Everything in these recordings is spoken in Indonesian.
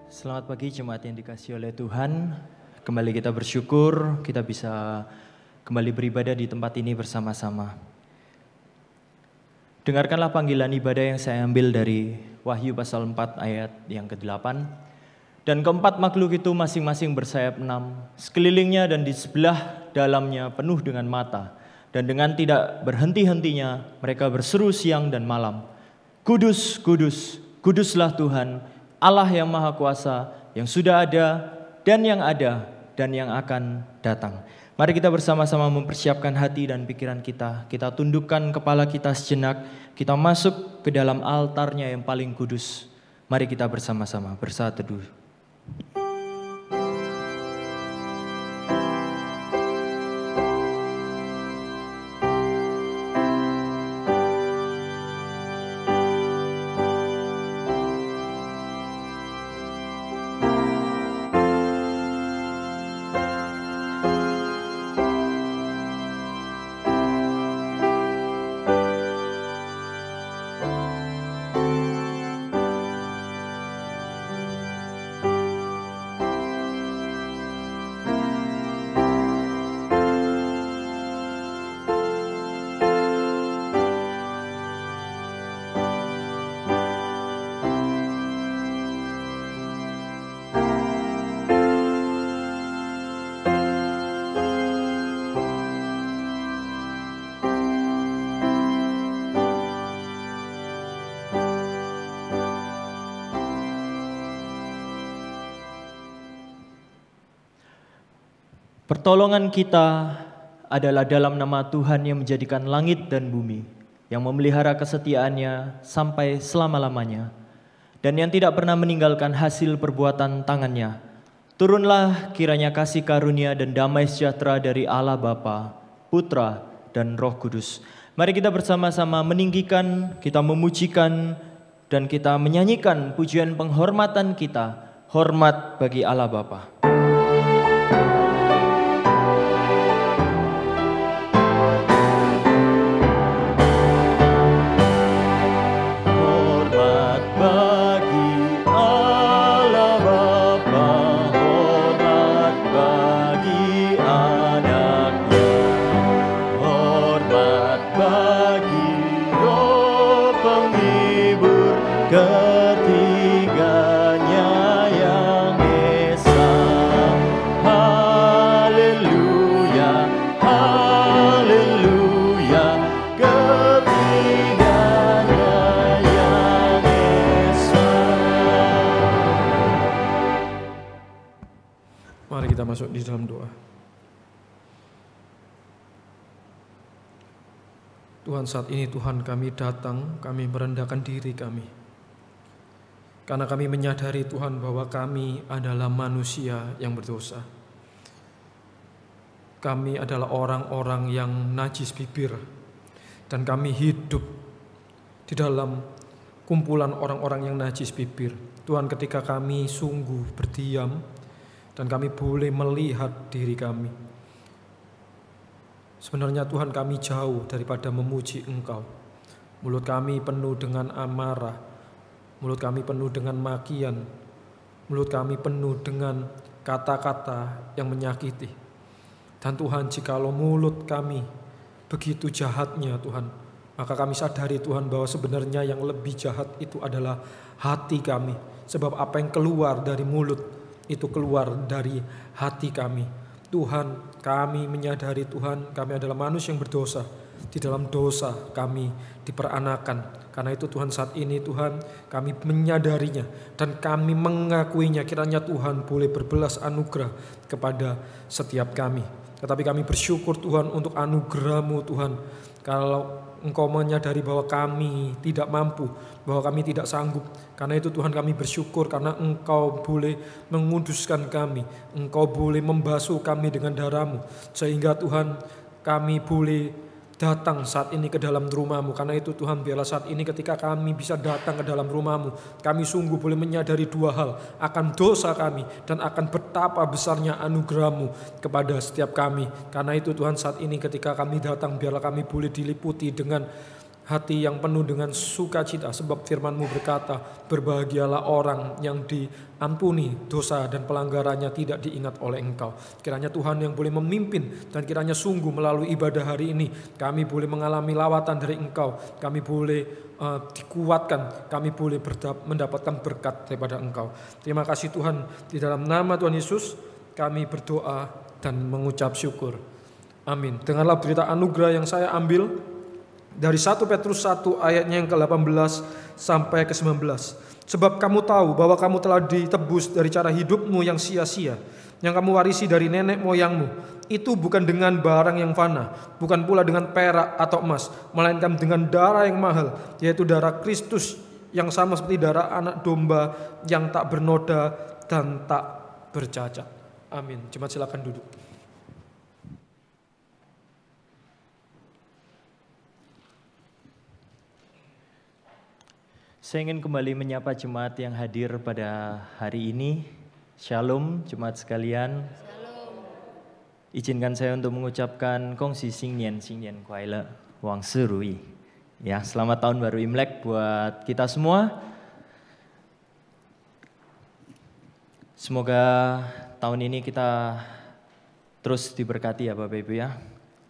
Selamat pagi jemaat yang dikasihi oleh Tuhan. Kembali kita bersyukur kita bisa kembali beribadah di tempat ini bersama-sama. Dengarkanlah panggilan ibadah yang saya ambil dari Wahyu pasal 4 ayat yang ke-8. Dan keempat makhluk itu masing-masing bersayap 6, sekelilingnya dan di sebelah dalamnya penuh dengan mata. Dan dengan tidak berhenti-hentinya mereka berseru siang dan malam, Kudus, kudus, kuduslah Tuhan, Allah yang Maha Kuasa, yang sudah ada dan yang akan datang. Mari kita bersama-sama mempersiapkan hati dan pikiran kita. Kita tundukkan kepala kita sejenak. Kita masuk ke dalam altarnya yang paling kudus. Mari kita bersama-sama bersaat teduh. Pertolongan kita adalah dalam nama Tuhan yang menjadikan langit dan bumi, yang memelihara kesetiaannya sampai selama-lamanya, dan yang tidak pernah meninggalkan hasil perbuatan tangannya. Turunlah kiranya kasih karunia dan damai sejahtera dari Allah Bapa, Putra, dan Roh Kudus. Mari kita bersama-sama meninggikan, kita memujikan, dan kita menyanyikan pujian penghormatan kita, hormat bagi Allah Bapa. Masuk di dalam doa. Tuhan, saat ini Tuhan kami datang, kami merendahkan diri kami. Karena kami menyadari Tuhan bahwa kami adalah manusia yang berdosa. Kami adalah orang-orang yang najis bibir. Dan kami hidup di dalam kumpulan orang-orang yang najis bibir. Tuhan, ketika kami sungguh berdiam dan kami boleh melihat diri kami, sebenarnya Tuhan kami jauh daripada memuji Engkau. Mulut kami penuh dengan amarah, mulut kami penuh dengan makian, mulut kami penuh dengan kata-kata yang menyakiti. Dan Tuhan, jikalau mulut kami begitu jahatnya Tuhan, maka kami sadari Tuhan bahwa sebenarnya yang lebih jahat itu adalah hati kami. Sebab apa yang keluar dari mulut itu keluar dari hati kami. Tuhan, kami menyadari Tuhan, kami adalah manusia yang berdosa. Di dalam dosa kami diperanakan. Karena itu Tuhan, saat ini Tuhan kami menyadarinya dan kami mengakuinya. Kiranya Tuhan boleh berbelas anugerah kepada setiap kami. Tetapi kami bersyukur Tuhan untuk anugerah-Mu Tuhan. Kalau Engkau menyadari bahwa kami tidak mampu, bahwa kami tidak sanggup. Karena itu Tuhan kami bersyukur karena Engkau boleh menguduskan kami. Engkau boleh membasuh kami dengan darah-Mu. Sehingga Tuhan kami boleh datang saat ini ke dalam rumah-Mu. Karena itu Tuhan, biarlah saat ini ketika kami bisa datang ke dalam rumah-Mu, kami sungguh boleh menyadari dua hal, akan dosa kami dan akan betapa besarnya anugerah-Mu kepada setiap kami. Karena itu Tuhan, saat ini ketika kami datang, biarlah kami boleh diliputi dengan hati yang penuh dengan sukacita, sebab firman-Mu berkata, berbahagialah orang yang diampuni dosa dan pelanggarannya tidak diingat oleh Engkau. Kiranya Tuhan yang boleh memimpin, dan kiranya sungguh melalui ibadah hari ini kami boleh mengalami lawatan dari Engkau, kami boleh dikuatkan, kami boleh mendapatkan berkat daripada Engkau. Terima kasih Tuhan, di dalam nama Tuhan Yesus kami berdoa dan mengucap syukur. Amin. Dengarlah berita anugerah yang saya ambil dari 1 Petrus 1 ayatnya yang ke-18 sampai ke-19. Sebab kamu tahu bahwa kamu telah ditebus dari cara hidupmu yang sia-sia, yang kamu warisi dari nenek moyangmu. Itu bukan dengan barang yang fana, bukan pula dengan perak atau emas, melainkan dengan darah yang mahal, yaitu darah Kristus, yang sama seperti darah anak domba yang tak bernoda dan tak bercacat. Amin. Jemaat silakan duduk. Saya ingin kembali menyapa jemaat yang hadir pada hari ini. Shalom jemaat sekalian. Shalom. Izinkan saya untuk mengucapkan Kongsi Xingnian Kuaile Wang Sirui. Ya, selamat tahun baru Imlek buat kita semua. Semoga tahun ini kita terus diberkati ya Bapak Ibu ya.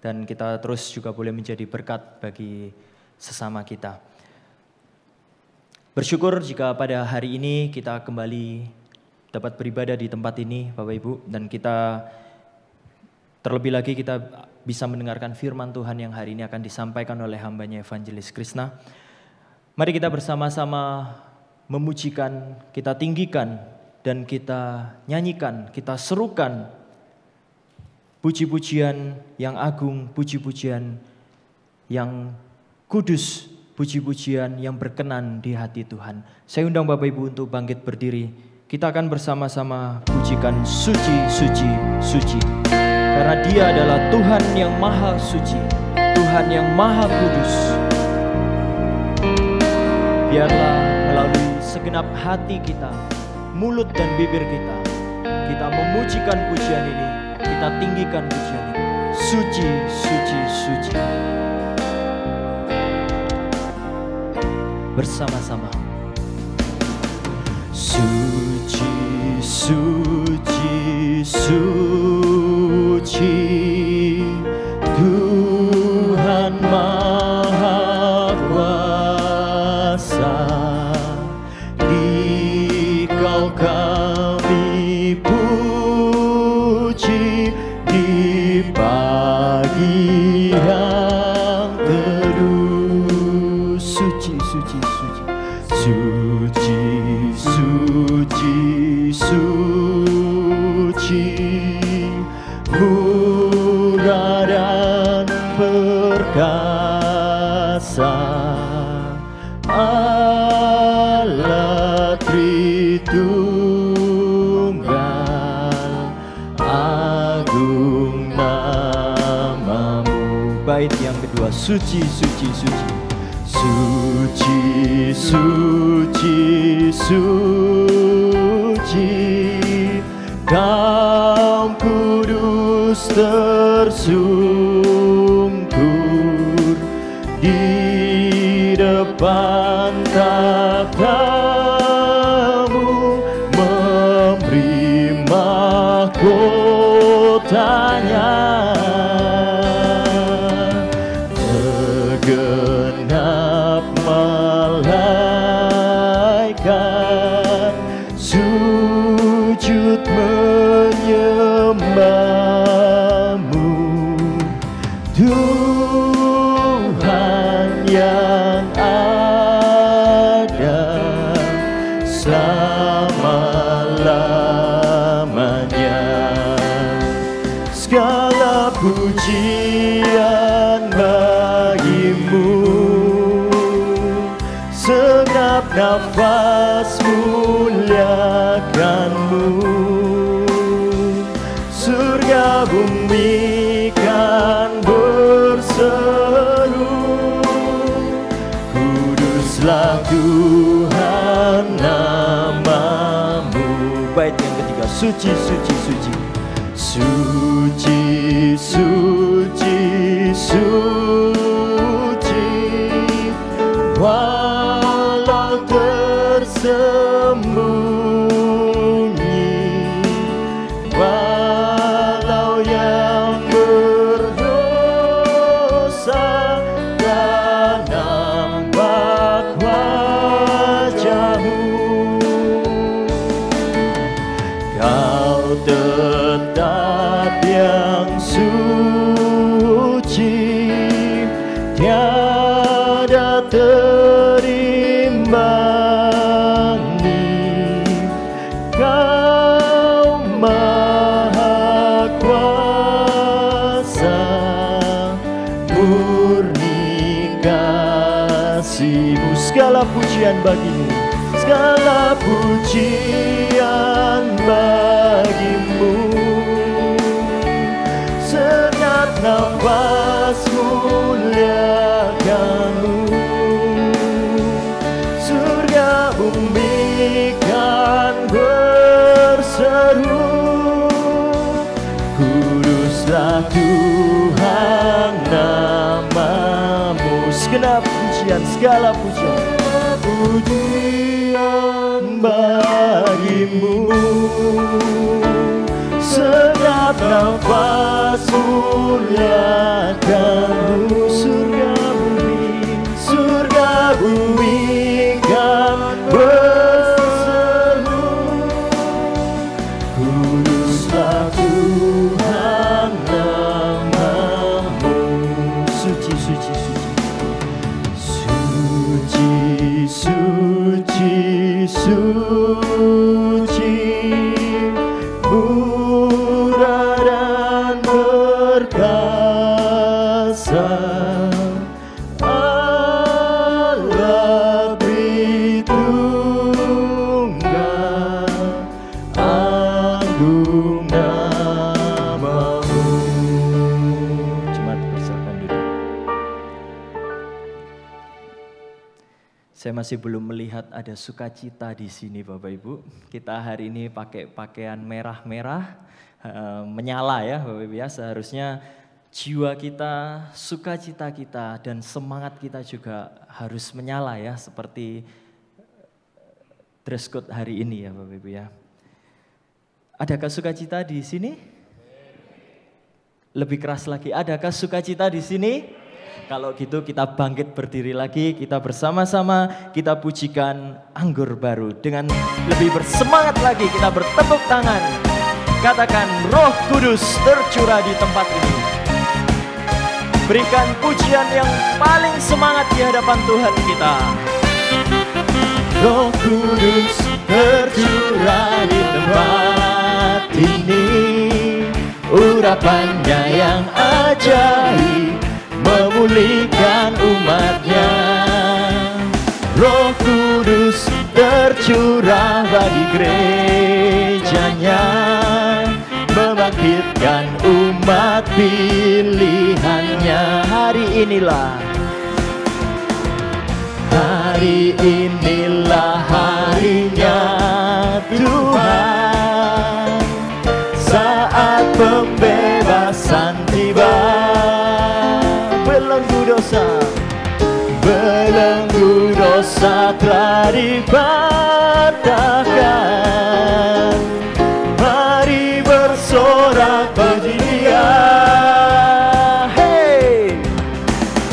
Dan kita terus juga boleh menjadi berkat bagi sesama kita. Bersyukur jika pada hari ini kita kembali dapat beribadah di tempat ini Bapak Ibu. Dan kita terlebih lagi kita bisa mendengarkan firman Tuhan yang hari ini akan disampaikan oleh hambanya Evangelis Krishna. Mari kita bersama-sama memujikan, kita tinggikan dan kita nyanyikan, kita serukan puji-pujian yang agung, puji-pujian yang kudus, puji-pujian yang berkenan di hati Tuhan. Saya undang Bapak Ibu untuk bangkit berdiri. Kita akan bersama-sama pujikan suci, suci, suci. Karena Dia adalah Tuhan yang maha suci, Tuhan yang maha kudus. Biarlah melalui segenap hati kita, mulut dan bibir kita memujikan pujian ini, kita tinggikan pujian ini. Suci, suci, suci. Bersama-sama. Suci, suci, suci, Tuhan Maha Kuasa. Dikau kami puji di pagi yang teduh. Suci, suci, suci, suci, suci, suci, murah dan perkasa, Allah Tritunggal, agung namamu. Bait yang kedua, suci, suci, suci. Suci, suci, suci, Kau kudus tersungkur di depan takhta-Mu, memberi mahkotanya. Segenap malaikat sujud menyembah-Mu, Tuhan yang ada selama-lamanya. Segala pujian bagi-Mu, segenap nafas muliakan-Mu, surga bumi kan berseru, kuduslah Tuhan namamu. Bait yang ketiga, suci, suci, suci, suci, suci, suci, bersembunyi, walau yang berdosa tak nampak wajahmu. Kau tetap yang suci, tiada terimbangi. Kau maha kuasa, murni kasih-Mu. Segala pujian bagimu, segala pujian bagimu. Senyap nafas muliakan-Mu, surga bumi kan berseru, kuduslah Tuhan nama-Mu. Segenap pujian, segala pujian, pujian bagimu. Segenap nafas muliakan-Mu, surga bumi kan berseru, kuduslah Tuhan nama-Mu. Suci, suci, suci, suci, suci, murah dan perkasa, Allah Tritunggal, agung nama-Mu. Jemaat persilakan duduk. Saya masih belum melihat ada sukacita di sini Bapak Ibu. Kita hari ini pakai pakaian merah-merah, menyala ya Bapak Ibu ya. Seharusnya jiwa kita, sukacita kita, dan semangat kita juga harus menyala ya. Seperti dress code hari ini ya Bapak Ibu ya. Adakah sukacita di sini? Lebih keras lagi, adakah sukacita di sini? Kalau gitu kita bangkit berdiri lagi, kita bersama-sama kita pujikan Anggur Baru. Dengan lebih bersemangat lagi kita bertepuk tangan. Katakan Roh Kudus tercurah di tempat ini. Berikan pujian yang paling semangat di hadapan Tuhan kita. Roh Kudus tercurah di tempat ini, urapannya yang ajaib memulihkan umatnya. Roh Kudus tercurah bagi gerejanya, membangkitkan umat pilihannya. Hari inilah harinya Tuhan, saat pembebasan tiba. Belenggu dosa telah dipatahkan. Mari bersorak puji Dia. Hey,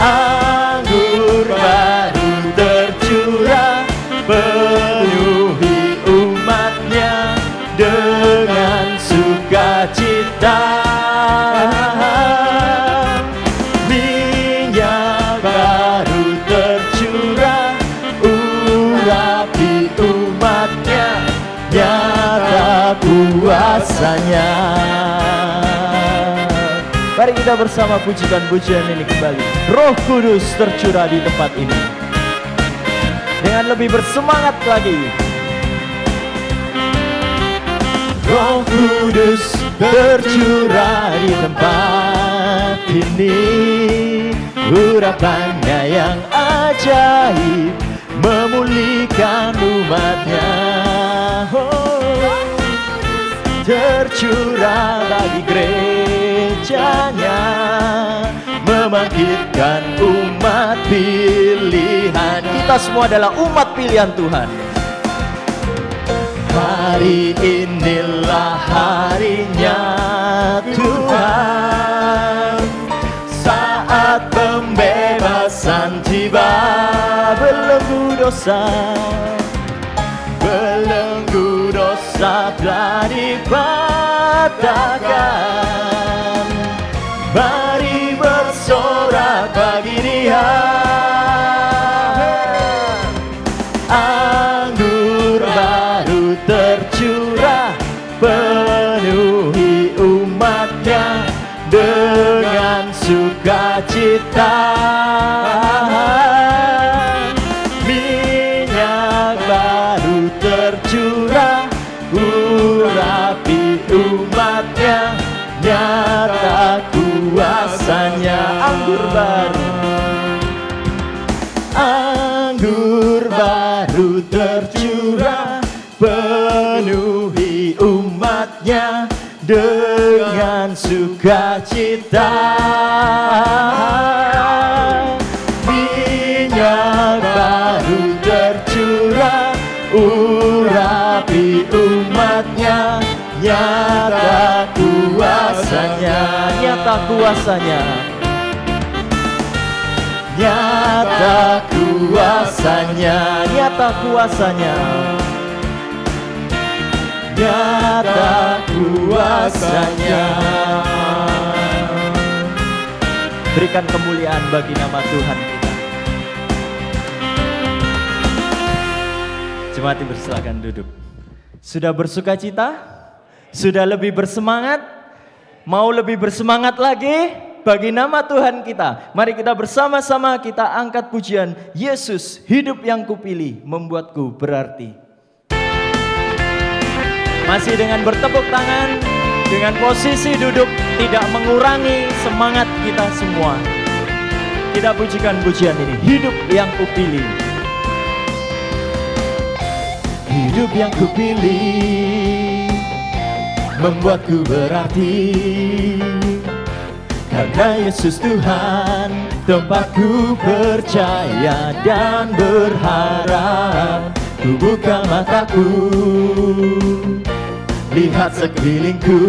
anggur baru tercurah, penuhi umatnya dengan sukacita. Kuasanya. Mari kita bersama pujikan pujian ini kembali. Roh Kudus tercurah di tempat ini. Dengan lebih bersemangat lagi. Roh Kudus tercurah di tempat ini, urapannya yang ajaib memulihkan umatnya. Tercurah bagi gerejanya, membangkitkan umat pilihan. Kita semua adalah umat pilihan Tuhan. Hari inilah harinya Tuhan, saat pembebasan tiba. Belenggu dosa telah dipatahkan. Mari bersorak bagi Dia. Anggur baru tercurah, penuhi umatnya dengan sukacita. Minyak baru tercurah, urapi umatnya, nyata kuasanya. Anggur baru tercurah, penuhi umatnya dengan sukacita. Minyak baru tercurah, urapi umatnya, nyata kuasanya. Nyata kuasanya, nyata kuasanya, nyata kuasanya, nyata kuasanya. Berikan kemuliaan bagi nama Tuhan kita. Jemaat bersilakan duduk. Sudah bersuka cita? Sudah lebih bersemangat? Mau lebih bersemangat lagi? Bagi nama Tuhan kita, mari kita bersama-sama kita angkat pujian Yesus, hidup yang kupilih, membuatku berarti. Masih dengan bertepuk tangan, dengan posisi duduk, tidak mengurangi semangat kita semua. Kita pujikan pujian ini, hidup yang kupilih. Hidup yang kupilih, membuatku berarti. Karena Yesus Tuhan, tempatku percaya dan berharap. Ku buka mataku, lihat sekelilingku.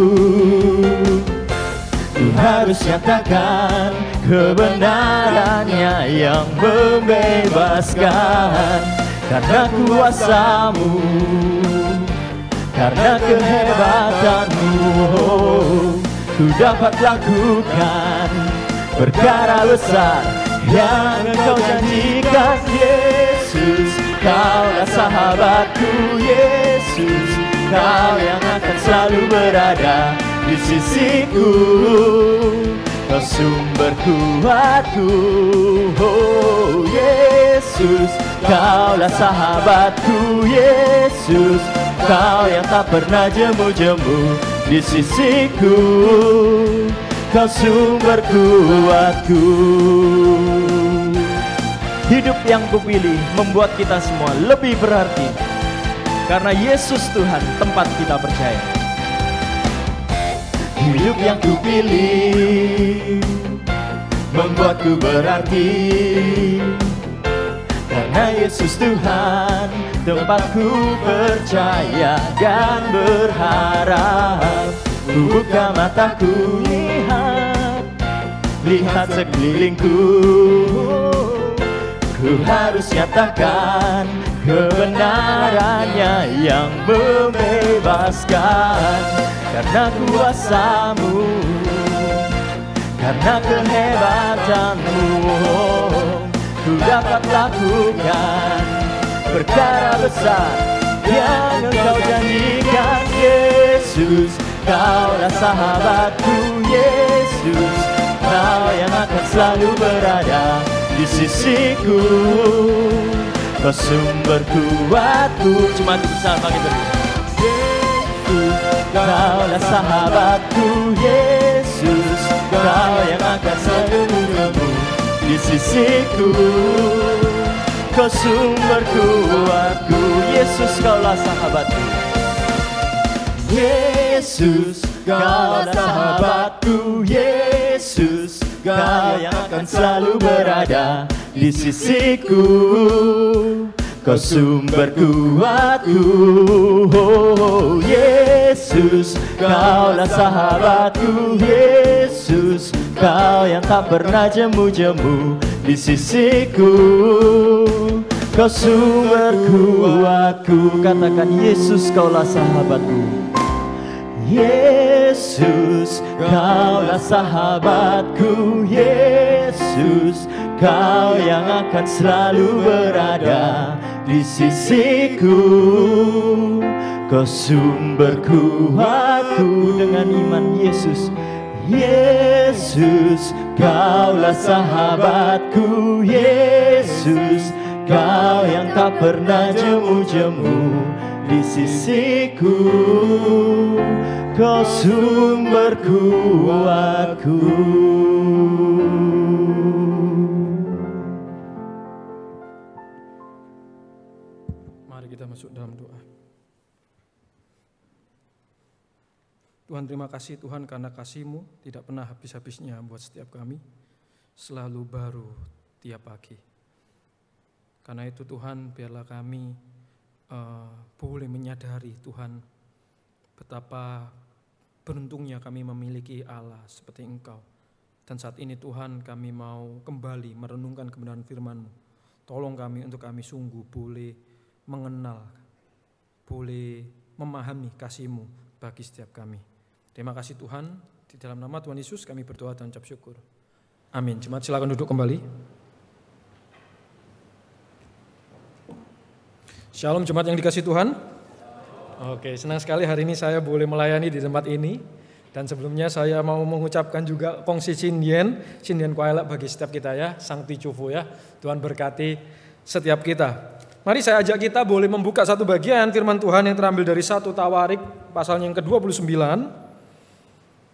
Ku harus nyatakan kebenarannya yang membebaskan. Karena kuasamu, karena kehebatanmu, ku dapat lakukan perkara besar yang Engkau janjikan. Yesus, Kaulah sahabatku. Yesus, Kau yang akan selalu berada di sisiku. Kau sumber kuatku. Oh Yesus, Kaulah sahabatku. Yesus, Kau yang tak pernah jemu-jemu di sisiku. Kau sumber kuatku. Hidup yang kupilih membuat kita semua lebih berarti. Karena Yesus Tuhan tempat kita percaya. Hidup yang kupilih membuatku berarti. Karena Yesus Tuhan tempatku percaya dan berharap. Ku buka mataku, lihat sekelilingku. Ku harus nyatakan kebenarannya yang membebaskan. Karena kuasamu, karena kehebatanmu, ku dapat lakukan perkara besar yang Engkau janjikan. Yesus, Kaulah sahabatku. Yesus, Kau yang akan selalu berada di sisiku. Kau sumber kuatku. Cuma bersama kita. Yesus, Kaulah sahabatku. Yesus, Kau yang akan selalu berada di sisiku. Kau sumber kuatku. Yesus, Kaulah sahabatku. Yesus, Kaulah sahabatku. Yesus, Kau yang akan selalu berada di sisiku. Kau sumber kuatku, oh Yesus, Kaulah sahabatku, Yesus, Kau yang tak pernah jemu-jemu di sisiku. Kau sumber kuatku, katakan Yesus, Kaulah sahabatku. Yesus, Kaulah sahabatku, Yesus, Kau yang akan selalu berada di sisiku. Kau sumber kuatku, dengan iman Yesus. Yesus, Kaulah sahabatku, Yesus, Kau yang tak pernah jemu-jemu di sisiku. Kau sumber kuatku. Mari kita masuk dalam doa. Tuhan, terima kasih Tuhan, karena kasih-Mu tidak pernah habis-habisnya buat setiap kami, selalu baru tiap pagi. Karena itu Tuhan, biarlah kami boleh menyadari Tuhan betapa beruntungnya kami memiliki Allah seperti Engkau. Dan saat ini Tuhan, kami mau kembali merenungkan kebenaran firman-Mu. Tolong kami untuk kami sungguh boleh mengenal, boleh memahami kasih-Mu bagi setiap kami. Terima kasih Tuhan, di dalam nama Tuhan Yesus kami berdoa dan ucap syukur. Amin. Jemaat silakan duduk kembali. Shalom jemaat yang dikasihi Tuhan. Oke, senang sekali hari ini saya boleh melayani di tempat ini. Dan sebelumnya saya mau mengucapkan juga kongsi Cindien Kuala bagi setiap kita ya, Sang Ticufu ya. Tuhan berkati setiap kita. Mari saya ajak kita boleh membuka satu bagian firman Tuhan yang terambil dari 1 Tawarik pasalnya yang ke-29.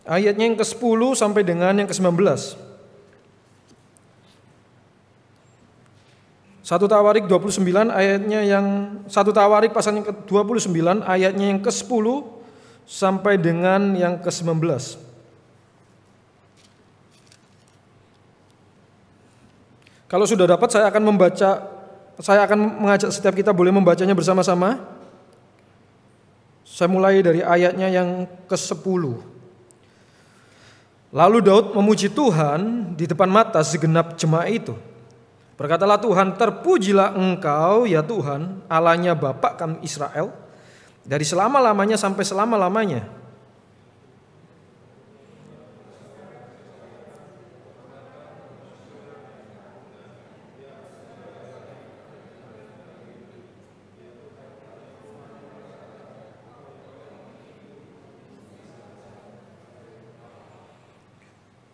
Ayatnya yang ke-10 sampai dengan yang ke-19. 1 Tawarik 29 ayatnya yang 1 Tawarik pasal yang ke-29 ayatnya yang ke-10 sampai dengan yang ke-19. Kalau sudah dapat saya akan mengajak setiap kita boleh membacanya bersama-sama. Saya mulai dari ayatnya yang ke-10. Lalu Daud memuji Tuhan di depan mata segenap jemaah itu. Berkatalah Tuhan, terpujilah Engkau ya Tuhan, Allahnya Bapak kami Israel, dari selama-lamanya sampai selama-lamanya.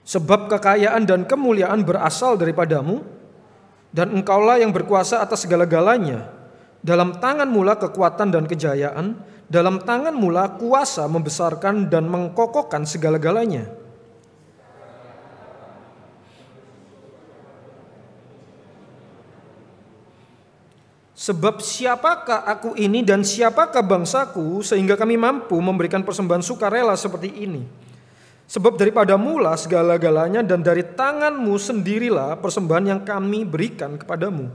Sebab kekayaan dan kemuliaan berasal daripadamu, dan Engkaulah yang berkuasa atas segala-galanya. Dalam tangan-Mu lah kekuatan dan kejayaan, dalam tangan-Mu lah kuasa membesarkan dan mengkokohkan segala-galanya. Sebab siapakah aku ini dan siapakah bangsaku sehingga kami mampu memberikan persembahan sukarela seperti ini? Sebab daripada-Mu lah segala-galanya dan dari tangan-Mu sendirilah persembahan yang kami berikan kepadamu.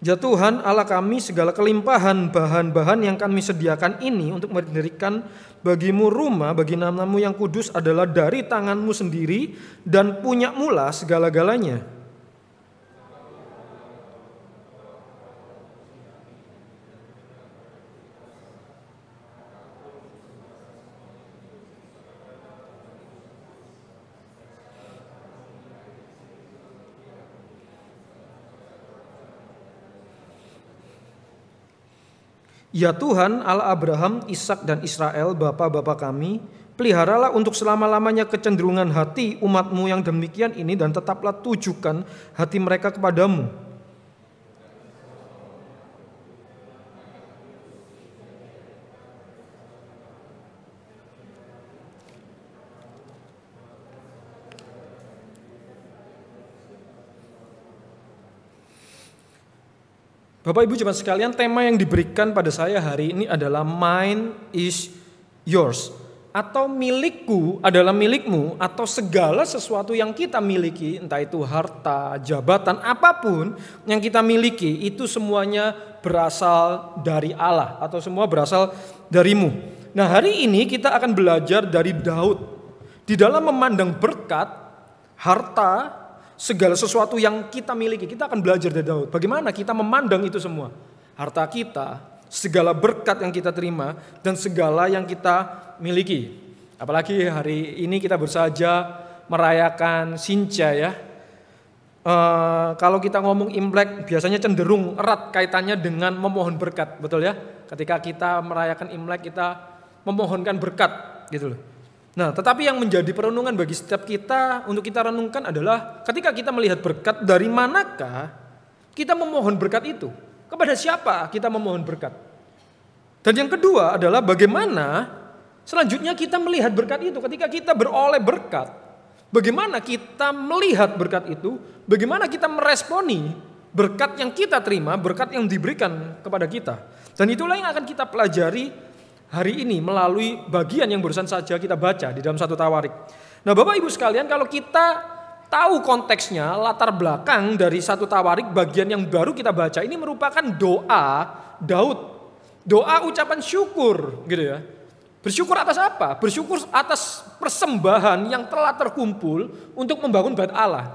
Ya Tuhan Allah kami, segala kelimpahan bahan-bahan yang kami sediakan ini untuk mendirikan bagimu rumah bagi nama-Mu yang kudus adalah dari tangan-Mu sendiri dan punya-Mu lah segala-galanya. Ya Tuhan Allah Abraham, Ishak dan Israel, bapa-bapa kami, peliharalah untuk selama-lamanya kecenderungan hati umat-Mu yang demikian ini dan tetaplah tujukan hati mereka kepadamu. Bapak Ibu jemaat sekalian, tema yang diberikan pada saya hari ini adalah mine is yours, atau milikku adalah milikmu, atau segala sesuatu yang kita miliki, entah itu harta, jabatan, apapun yang kita miliki, itu semuanya berasal dari Allah atau semua berasal darimu. Nah, hari ini kita akan belajar dari Daud di dalam memandang berkat, harta, segala sesuatu yang kita miliki. Kita akan belajar dari Daud. Bagaimana kita memandang itu semua. Harta kita, segala berkat yang kita terima, dan segala yang kita miliki. Apalagi hari ini kita bersaja merayakan Sinja ya. Kalau kita ngomong Imlek biasanya cenderung erat kaitannya dengan memohon berkat. Betul ya? Ketika kita merayakan Imlek kita memohonkan berkat gitu loh. Nah, tetapi yang menjadi perenungan bagi setiap kita untuk kita renungkan adalah ketika kita melihat berkat, dari manakah kita memohon berkat itu? Kepada siapa kita memohon berkat? Dan yang kedua adalah bagaimana selanjutnya kita melihat berkat itu. Ketika kita beroleh berkat, bagaimana kita melihat berkat itu? Bagaimana kita meresponi berkat yang kita terima, berkat yang diberikan kepada kita? Dan itulah yang akan kita pelajari hari ini melalui bagian yang barusan saja kita baca di dalam 1 Tawarik. Nah, Bapak Ibu sekalian, kalau kita tahu konteksnya, latar belakang dari 1 Tawarik bagian yang baru kita baca ini merupakan doa Daud. Doa ucapan syukur gitu ya. Bersyukur atas apa? Bersyukur atas persembahan yang telah terkumpul untuk membangun bait Allah.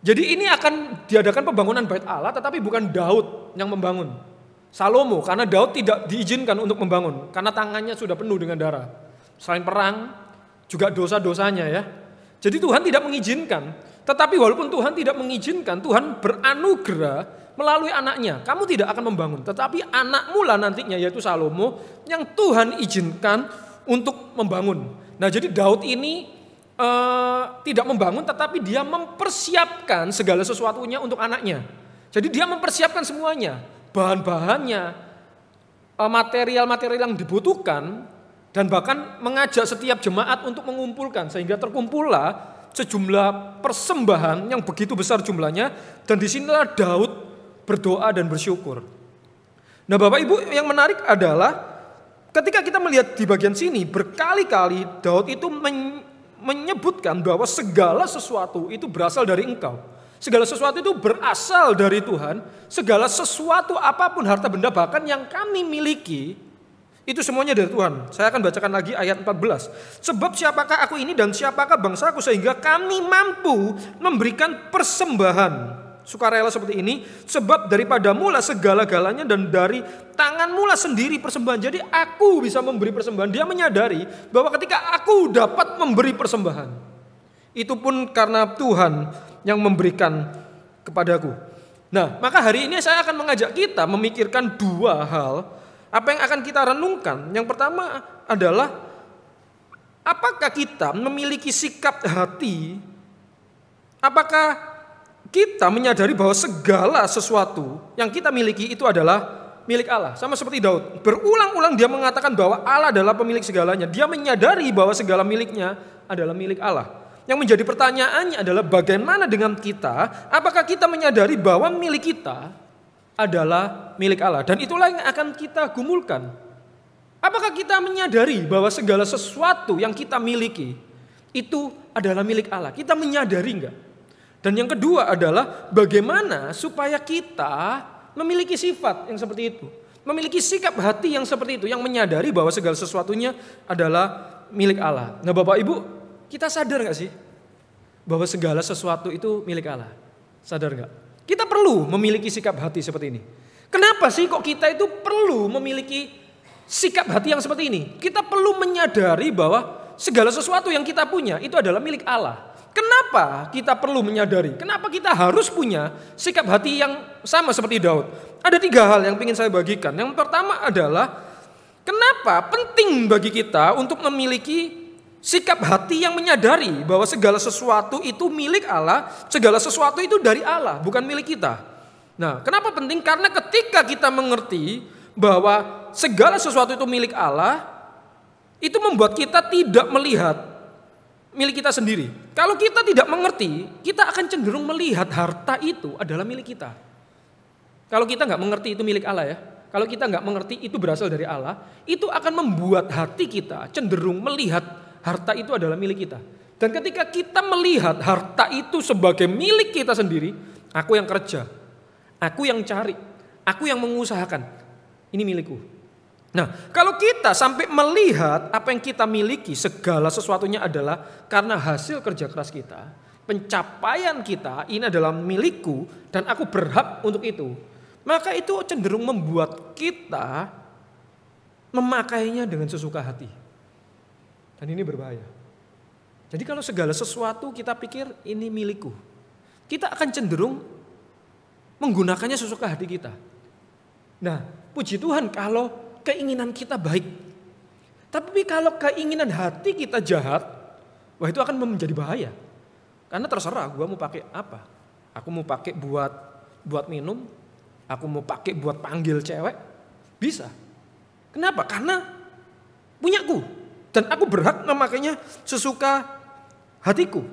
Jadi ini akan diadakan pembangunan bait Allah, tetapi bukan Daud yang membangun. Salomo, karena Daud tidak diizinkan untuk membangun karena tangannya sudah penuh dengan darah. Selain perang, juga dosa-dosanya ya. Jadi Tuhan tidak mengizinkan. Tetapi walaupun Tuhan tidak mengizinkan, Tuhan beranugerah melalui anaknya. Kamu tidak akan membangun, tetapi anakmu lah nantinya, yaitu Salomo, yang Tuhan izinkan untuk membangun. Nah, jadi Daud ini tidak membangun, tetapi dia mempersiapkan segala sesuatunya untuk anaknya. Jadi dia mempersiapkan semuanya. Bahan-bahannya, material-material yang dibutuhkan, dan bahkan mengajak setiap jemaat untuk mengumpulkan, sehingga terkumpullah sejumlah persembahan yang begitu besar jumlahnya, dan disinilah Daud berdoa dan bersyukur. Nah, Bapak Ibu, yang menarik adalah ketika kita melihat di bagian sini, berkali-kali Daud itu menyebutkan bahwa segala sesuatu itu berasal dari Engkau. Segala sesuatu itu berasal dari Tuhan. Segala sesuatu apapun harta benda bahkan yang kami miliki itu semuanya dari Tuhan. Saya akan bacakan lagi ayat 14. Sebab siapakah aku ini dan siapakah bangsaku sehingga kami mampu memberikan persembahan sukarela seperti ini. Sebab daripadamu lah segala-galanya dan dari tanganmu lah sendiri persembahan. Jadi aku bisa memberi persembahan. Dia menyadari bahwa ketika aku dapat memberi persembahan, itu pun karena Tuhan yang memberikan kepadaku. Nah, maka hari ini saya akan mengajak kita memikirkan dua hal apa yang akan kita renungkan. Yang pertama adalah apakah kita memiliki sikap hati, apakah kita menyadari bahwa segala sesuatu yang kita miliki itu adalah milik Allah. Sama seperti Daud, berulang-ulang dia mengatakan bahwa Allah adalah pemilik segalanya. Dia menyadari bahwa segala miliknya adalah milik Allah. Yang menjadi pertanyaannya adalah bagaimana dengan kita? Apakah kita menyadari bahwa milik kita adalah milik Allah? Dan itulah yang akan kita gumulkan. Apakah kita menyadari bahwa segala sesuatu yang kita miliki itu adalah milik Allah? Kita menyadari enggak? Dan yang kedua adalah bagaimana supaya kita memiliki sifat yang seperti itu. Memiliki sikap hati yang seperti itu. Yang menyadari bahwa segala sesuatunya adalah milik Allah. Nah, Bapak Ibu, kita sadar gak sih bahwa segala sesuatu itu milik Allah? Sadar gak? Kita perlu memiliki sikap hati seperti ini. Kenapa sih kok kita itu perlu memiliki sikap hati yang seperti ini? Kita perlu menyadari bahwa segala sesuatu yang kita punya itu adalah milik Allah. Kenapa kita perlu menyadari? Kenapa kita harus punya sikap hati yang sama seperti Daud? Ada 3 hal yang ingin saya bagikan. Yang pertama adalah kenapa penting bagi kita untuk memiliki sikap hati yang menyadari bahwa segala sesuatu itu milik Allah, segala sesuatu itu dari Allah, bukan milik kita. Nah, kenapa penting? Karena ketika kita mengerti bahwa segala sesuatu itu milik Allah, itu membuat kita tidak melihat milik kita sendiri. Kalau kita tidak mengerti, kita akan cenderung melihat harta itu adalah milik kita. Kalau kita nggak mengerti itu milik Allah ya, kalau kita nggak mengerti itu berasal dari Allah, itu akan membuat hati kita cenderung melihat harta itu adalah milik kita. Dan ketika kita melihat harta itu sebagai milik kita sendiri, aku yang kerja, aku yang cari, aku yang mengusahakan, ini milikku. Nah, kalau kita sampai melihat apa yang kita miliki, segala sesuatunya adalah karena hasil kerja keras kita, pencapaian kita, ini adalah milikku dan aku berhak untuk itu, maka itu cenderung membuat kita memakainya dengan sesuka hati. Dan ini berbahaya. Jadi kalau segala sesuatu kita pikir ini milikku, kita akan cenderung menggunakannya sesuka hati kita. Nah, puji Tuhan kalau keinginan kita baik. Tapi kalau keinginan hati kita jahat, wah itu akan menjadi bahaya. Karena terserah gue mau pakai apa. Aku mau pakai buat minum, aku mau pakai buat panggil cewek, bisa. Kenapa? Karena punyaku. Dan aku berhak memakainya sesuka hatiku.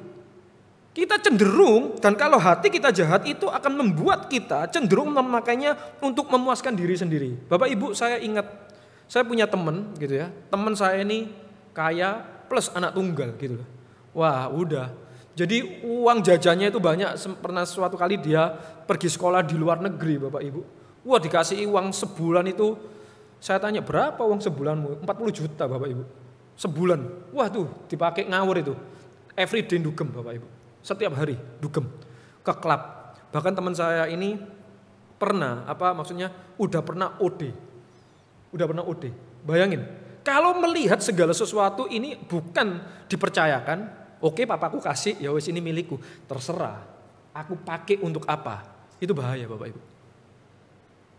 Kita cenderung, dan kalau hati kita jahat itu akan membuat kita cenderung memakainya untuk memuaskan diri sendiri. Bapak Ibu, saya ingat, saya punya teman gitu ya. Teman saya ini kaya plus anak tunggal gitu loh. Wah udah. Jadi uang jajannya itu banyak. Pernah suatu kali dia pergi sekolah di luar negeri Bapak Ibu. Wah dikasih uang sebulan itu, saya tanya berapa uang sebulanmu? 40 juta Bapak Ibu. Sebulan. Wah tuh dipakai ngawur itu. Everyday dugem Bapak Ibu. Setiap hari dugem ke klub. Bahkan teman saya ini pernah udah pernah OD. Bayangin, kalau melihat segala sesuatu ini bukan dipercayakan, oke papaku kasih, ya wes ini milikku, terserah. Aku pakai untuk apa? Itu bahaya Bapak Ibu.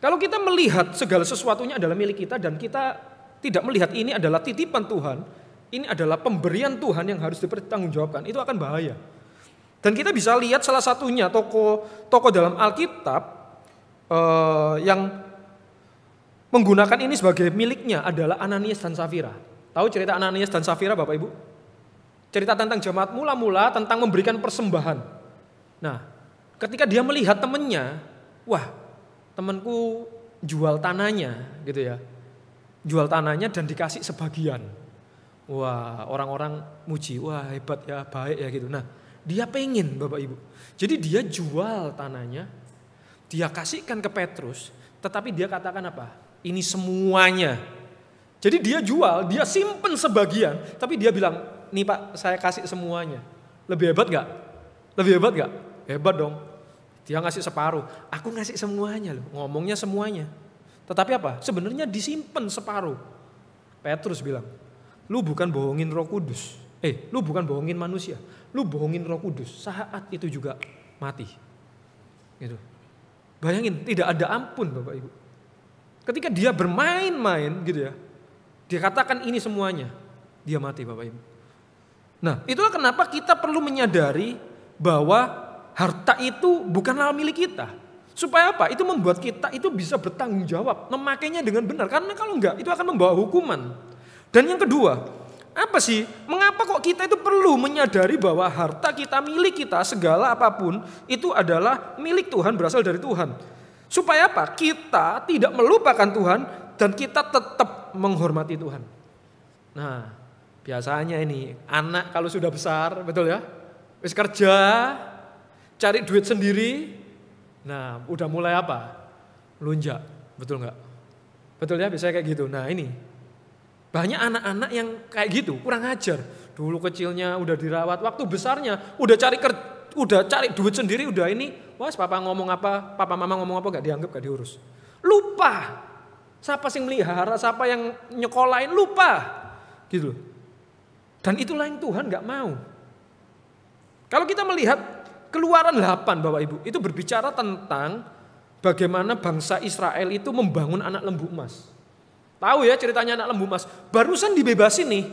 Kalau kita melihat segala sesuatunya adalah milik kita dan kita tidak melihat ini adalah titipan Tuhan, ini adalah pemberian Tuhan yang harus dipertanggungjawabkan, itu akan bahaya. Dan kita bisa lihat salah satunya tokoh dalam Alkitab yang menggunakan ini sebagai miliknya adalah Ananias dan Safira. Tahu cerita Ananias dan Safira Bapak Ibu? Cerita tentang jemaat mula-mula tentang memberikan persembahan. Nah, ketika dia melihat temannya, wah temanku jual tanahnya gitu ya. Jual tanahnya dan dikasih sebagian. Wah orang-orang muji, wah hebat ya, baik ya gitu. Nah dia pengen Bapak Ibu. Jadi dia jual tanahnya, dia kasihkan ke Petrus, tetapi dia katakan apa? Ini semuanya. Jadi dia jual, dia simpen sebagian, tapi dia bilang, nih Pak saya kasih semuanya. Lebih hebat gak? Lebih hebat gak? Hebat dong. Dia ngasih separuh, aku ngasih semuanya loh, ngomongnya semuanya. Tetapi apa? Sebenarnya disimpan separuh. Petrus bilang, lu bukan bohongin Roh Kudus. Lu bukan bohongin manusia. Lu bohongin Roh Kudus. Saat itu juga mati. Gitu. Bayangin, tidak ada ampun Bapak Ibu. Ketika dia bermain-main gitu ya. Dia katakan ini semuanya. Dia mati Bapak Ibu. Nah, itulah kenapa kita perlu menyadari bahwa harta itu bukanlah milik kita. Supaya apa? Itu membuat kita itu bisa bertanggung jawab, memakainya dengan benar. Karena kalau enggak, itu akan membawa hukuman. Dan yang kedua, apa sih? Mengapa kok kita itu perlu menyadari bahwa harta kita, milik kita, segala apapun, itu adalah milik Tuhan, berasal dari Tuhan. Supaya apa? Kita tidak melupakan Tuhan dan kita tetap menghormati Tuhan. Nah, biasanya ini, anak kalau sudah besar, betul ya? Wis kerja, cari duit sendiri. Nah, udah mulai apa? Lunjak, betul nggak? Betul ya, biasanya kayak gitu. Nah ini, banyak anak-anak yang kayak gitu, kurang ajar. Dulu kecilnya udah dirawat, waktu besarnya udah cari duit sendiri, udah ini, wah papa ngomong apa, papa mama ngomong apa gak dianggap, gak diurus. Lupa, siapa sih melihara, siapa yang nyekolahin, lupa. Gitu. Dan itulah yang Tuhan gak mau. Kalau kita melihat Keluaran 8 Bapak Ibu, itu berbicara tentang bagaimana bangsa Israel itu membangun anak lembu emas. Tahu ya ceritanya anak lembu emas, barusan dibebasin nih,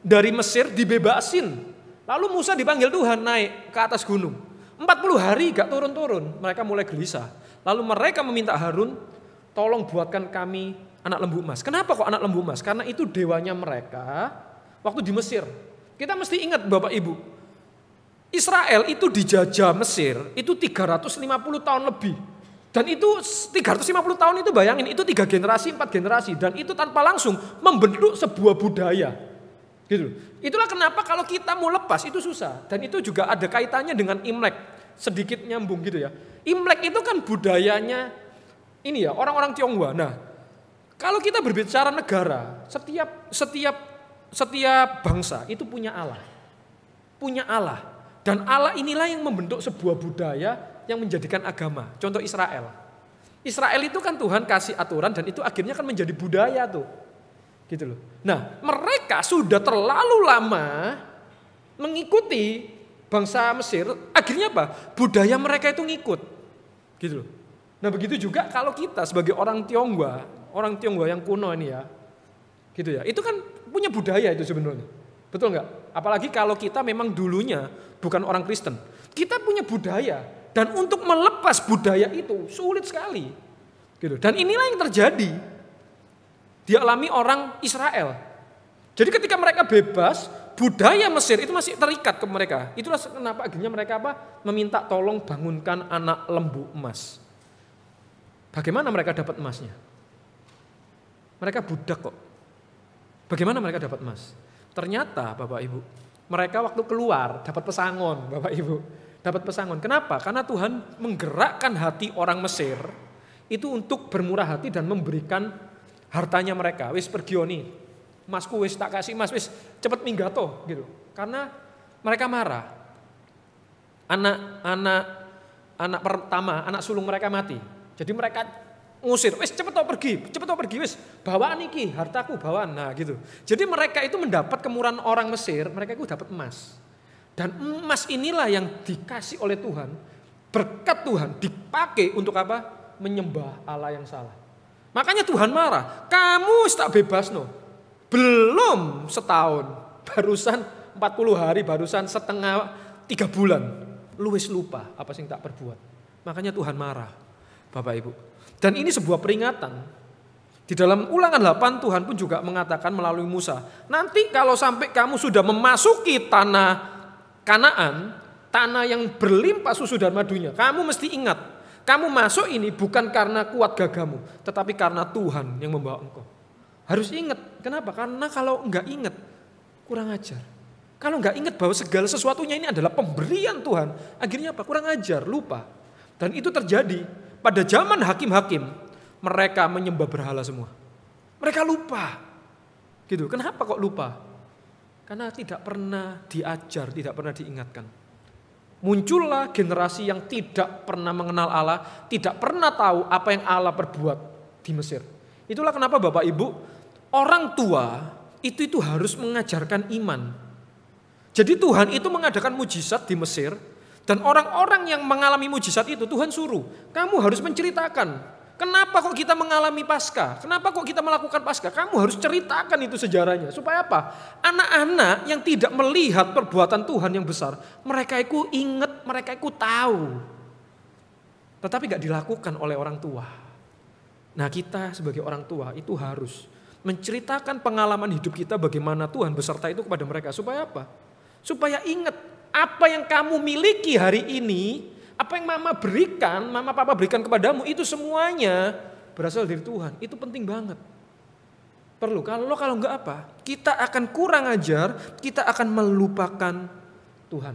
dari Mesir dibebasin. Lalu Musa dipanggil Tuhan naik ke atas gunung. 40 hari gak turun-turun, mereka mulai gelisah. Lalu mereka meminta Harun, tolong buatkan kami anak lembu emas. Kenapa kok anak lembu emas? Karena itu dewanya mereka waktu di Mesir. Kita mesti ingat Bapak Ibu, Israel itu dijajah Mesir itu 350 tahun lebih. Dan itu 350 tahun itu bayangin, itu 3 generasi, 4 generasi. Dan itu tanpa langsung membentuk sebuah budaya. Gitu. Itulah kenapa kalau kita mau lepas itu susah. Dan itu juga ada kaitannya dengan Imlek. Sedikit nyambung gitu ya. Imlek itu kan budayanya ini ya, orang-orang Tionghoa. Nah, kalau kita berbicara negara, setiap bangsa itu punya Allah. Punya Allah. Dan Allah inilah yang membentuk sebuah budaya yang menjadikan agama. Contoh Israel. Israel itu kan Tuhan kasih aturan dan itu akhirnya kan menjadi budaya tuh. Gitu loh. Nah, mereka sudah terlalu lama mengikuti bangsa Mesir, akhirnya apa? Budaya mereka itu ngikut. Gitu loh. Nah, begitu juga kalau kita sebagai orang Tionghoa yang kuno ini ya. Gitu ya. Itu kan punya budaya itu sebenarnya. Betul enggak? Apalagi kalau kita memang dulunya bukan orang Kristen. Kita punya budaya. Dan untuk melepas budaya itu sulit sekali. Gitu. Dan inilah yang terjadi. Dialami orang Israel. Jadi ketika mereka bebas, budaya Mesir itu masih terikat ke mereka. Itulah kenapa akhirnya mereka meminta tolong bangunkan anak lembu emas. Bagaimana mereka dapat emasnya? Mereka budak kok. Bagaimana mereka dapat emas? Ternyata Bapak Ibu, mereka waktu keluar dapat pesangon Bapak Ibu. Dapat pesangon. Kenapa? Karena Tuhan menggerakkan hati orang Mesir itu untuk bermurah hati dan memberikan hartanya mereka. Wis pergioni, masku wis tak kasih mas, wis cepet minggato gitu. Karena mereka marah. Anak pertama, anak sulung mereka mati. Jadi mereka ngusir, wis cepet pergi, wis bawaan iki, hartaku bawaan. Nah gitu. Jadi mereka itu mendapat kemurahan orang Mesir, mereka itu dapat emas. Dan emas inilah yang dikasih oleh Tuhan, berkat Tuhan dipakai untuk apa? Menyembah Allah yang salah. Makanya Tuhan marah, kamu tak bebas no. Belum setahun, barusan 40 hari, barusan setengah 3 bulan. Lu wis lupa apa sing tak perbuat. Makanya Tuhan marah, Bapak Ibu. Dan ini sebuah peringatan. Di dalam Ulangan 8 Tuhan pun juga mengatakan melalui Musa, nanti kalau sampai kamu sudah memasuki tanah Kanaan, tanah yang berlimpah susu dan madunya, kamu mesti ingat, kamu masuk ini bukan karena kuat gagamu, tetapi karena Tuhan yang membawa engkau. Harus ingat, kenapa? Karena kalau enggak ingat, kurang ajar. Kalau enggak ingat bahwa segala sesuatunya ini adalah pemberian Tuhan, akhirnya apa? Kurang ajar, lupa. Dan itu terjadi pada zaman hakim-hakim, mereka menyembah berhala semua. Mereka lupa. Gitu. Kenapa kok lupa? Karena tidak pernah diajar, tidak pernah diingatkan. Muncullah generasi yang tidak pernah mengenal Allah, tidak pernah tahu apa yang Allah perbuat di Mesir. Itulah kenapa Bapak Ibu, orang tua itu harus mengajarkan iman. Jadi Tuhan itu mengadakan mujizat di Mesir, dan orang-orang yang mengalami mujizat itu Tuhan suruh, kamu harus menceritakan. Kenapa kok kita mengalami Paskah? Kenapa kok kita melakukan Paskah? Kamu harus ceritakan itu sejarahnya. Supaya apa? Anak-anak yang tidak melihat perbuatan Tuhan yang besar, mereka itu ingat, mereka itu tahu. Tetapi gak dilakukan oleh orang tua. Nah kita sebagai orang tua itu harus menceritakan pengalaman hidup kita bagaimana Tuhan beserta itu kepada mereka. Supaya apa? Supaya ingat apa yang kamu miliki hari ini, apa yang mama papa berikan kepadamu itu semuanya berasal dari Tuhan. Itu penting banget. Perlu. Kalau enggak apa? Kita akan kurang ajar, kita akan melupakan Tuhan.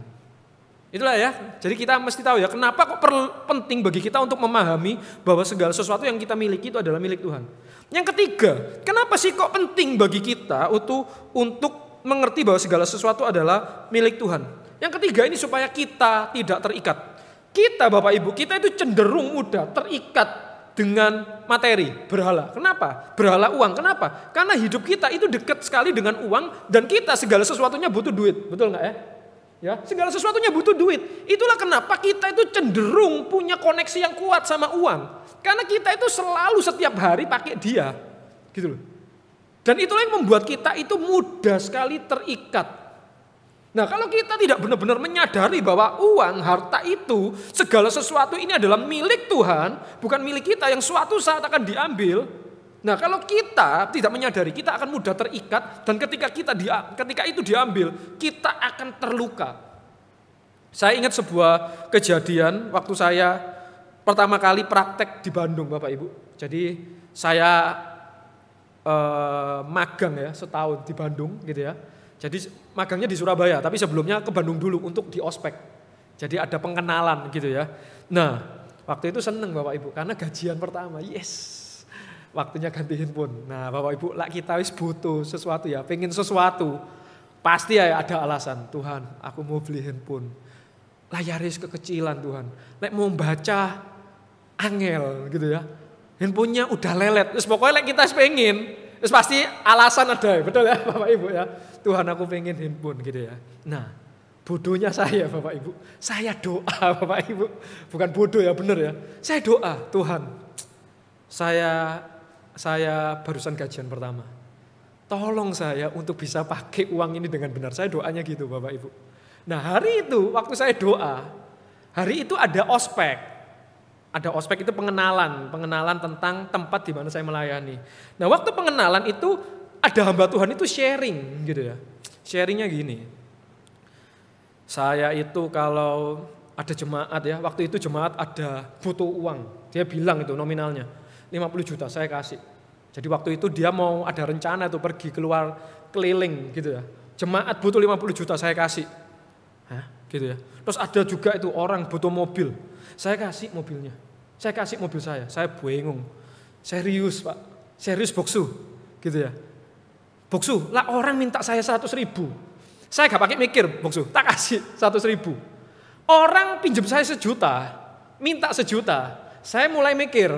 Itulah ya. Jadi kita mesti tahu ya, kenapa kok penting bagi kita untuk memahami bahwa segala sesuatu yang kita miliki itu adalah milik Tuhan. Yang ketiga, kenapa sih kok penting bagi kita untuk mengerti bahwa segala sesuatu adalah milik Tuhan? Yang ketiga ini supaya kita tidak terikat. Kita Bapak Ibu, kita itu cenderung mudah terikat dengan materi, berhala. Kenapa? Berhala uang. Kenapa? Karena hidup kita itu dekat sekali dengan uang dan kita segala sesuatunya butuh duit. Betul nggak ya? Ya, segala sesuatunya butuh duit. Itulah kenapa kita itu cenderung punya koneksi yang kuat sama uang. Karena kita itu selalu setiap hari pakai dia. Gitu loh. Dan itulah yang membuat kita itu mudah sekali terikat. Nah kalau kita tidak benar-benar menyadari bahwa uang, harta itu, segala sesuatu ini adalah milik Tuhan, bukan milik kita yang suatu saat akan diambil. Nah kalau kita tidak menyadari, kita akan mudah terikat dan ketika itu diambil, kita akan terluka. Saya ingat sebuah kejadian waktu saya pertama kali praktek di Bandung Bapak Ibu. Jadi saya magang ya setahun di Bandung gitu ya. Jadi magangnya di Surabaya, tapi sebelumnya ke Bandung dulu untuk di ospek. Jadi ada pengenalan gitu ya. Nah, waktu itu seneng Bapak Ibu karena gajian pertama, yes. Waktunya ganti handphone. Nah, Bapak Ibu, lah kita wis butuh sesuatu ya, pengen sesuatu. Pasti ya ada alasan, Tuhan, aku mau beli handphone. Layarnya kekecilan Tuhan. Lek mau baca angel gitu ya. Handphonenya udah lelet. Terus pokoknya lek kita pengen, terus pasti alasan ada, betul ya Bapak Ibu ya. Tuhan aku pengen handphone gitu ya. Nah, bodohnya saya Bapak Ibu. Saya doa Bapak Ibu. Bukan bodoh ya, bener ya. Saya doa, Tuhan. Saya barusan gajian pertama. Tolong saya untuk bisa pakai uang ini dengan benar. Saya doanya gitu Bapak Ibu. Nah, hari itu waktu saya doa, hari itu ada ospek. Ada ospek itu pengenalan tentang tempat di mana saya melayani. Nah, waktu pengenalan itu ada hamba Tuhan itu sharing gitu ya. Sharingnya gini. Saya itu kalau ada jemaat ya, waktu itu jemaat ada butuh uang. Dia bilang itu nominalnya 50 juta saya kasih. Jadi waktu itu dia mau ada rencana tuh pergi keluar keliling gitu ya. Jemaat butuh 50 juta saya kasih. Hah? Gitu ya. Terus ada juga itu orang butuh mobil. Saya kasih mobilnya. Saya kasih mobil saya bingung. Serius Pak, serius Boksu. Gitu ya. Boksu, lah orang minta saya 100 ribu. Saya gak pakai mikir Boksu, tak kasih 100 ribu. Orang pinjam saya 1 juta, minta 1 juta. Saya mulai mikir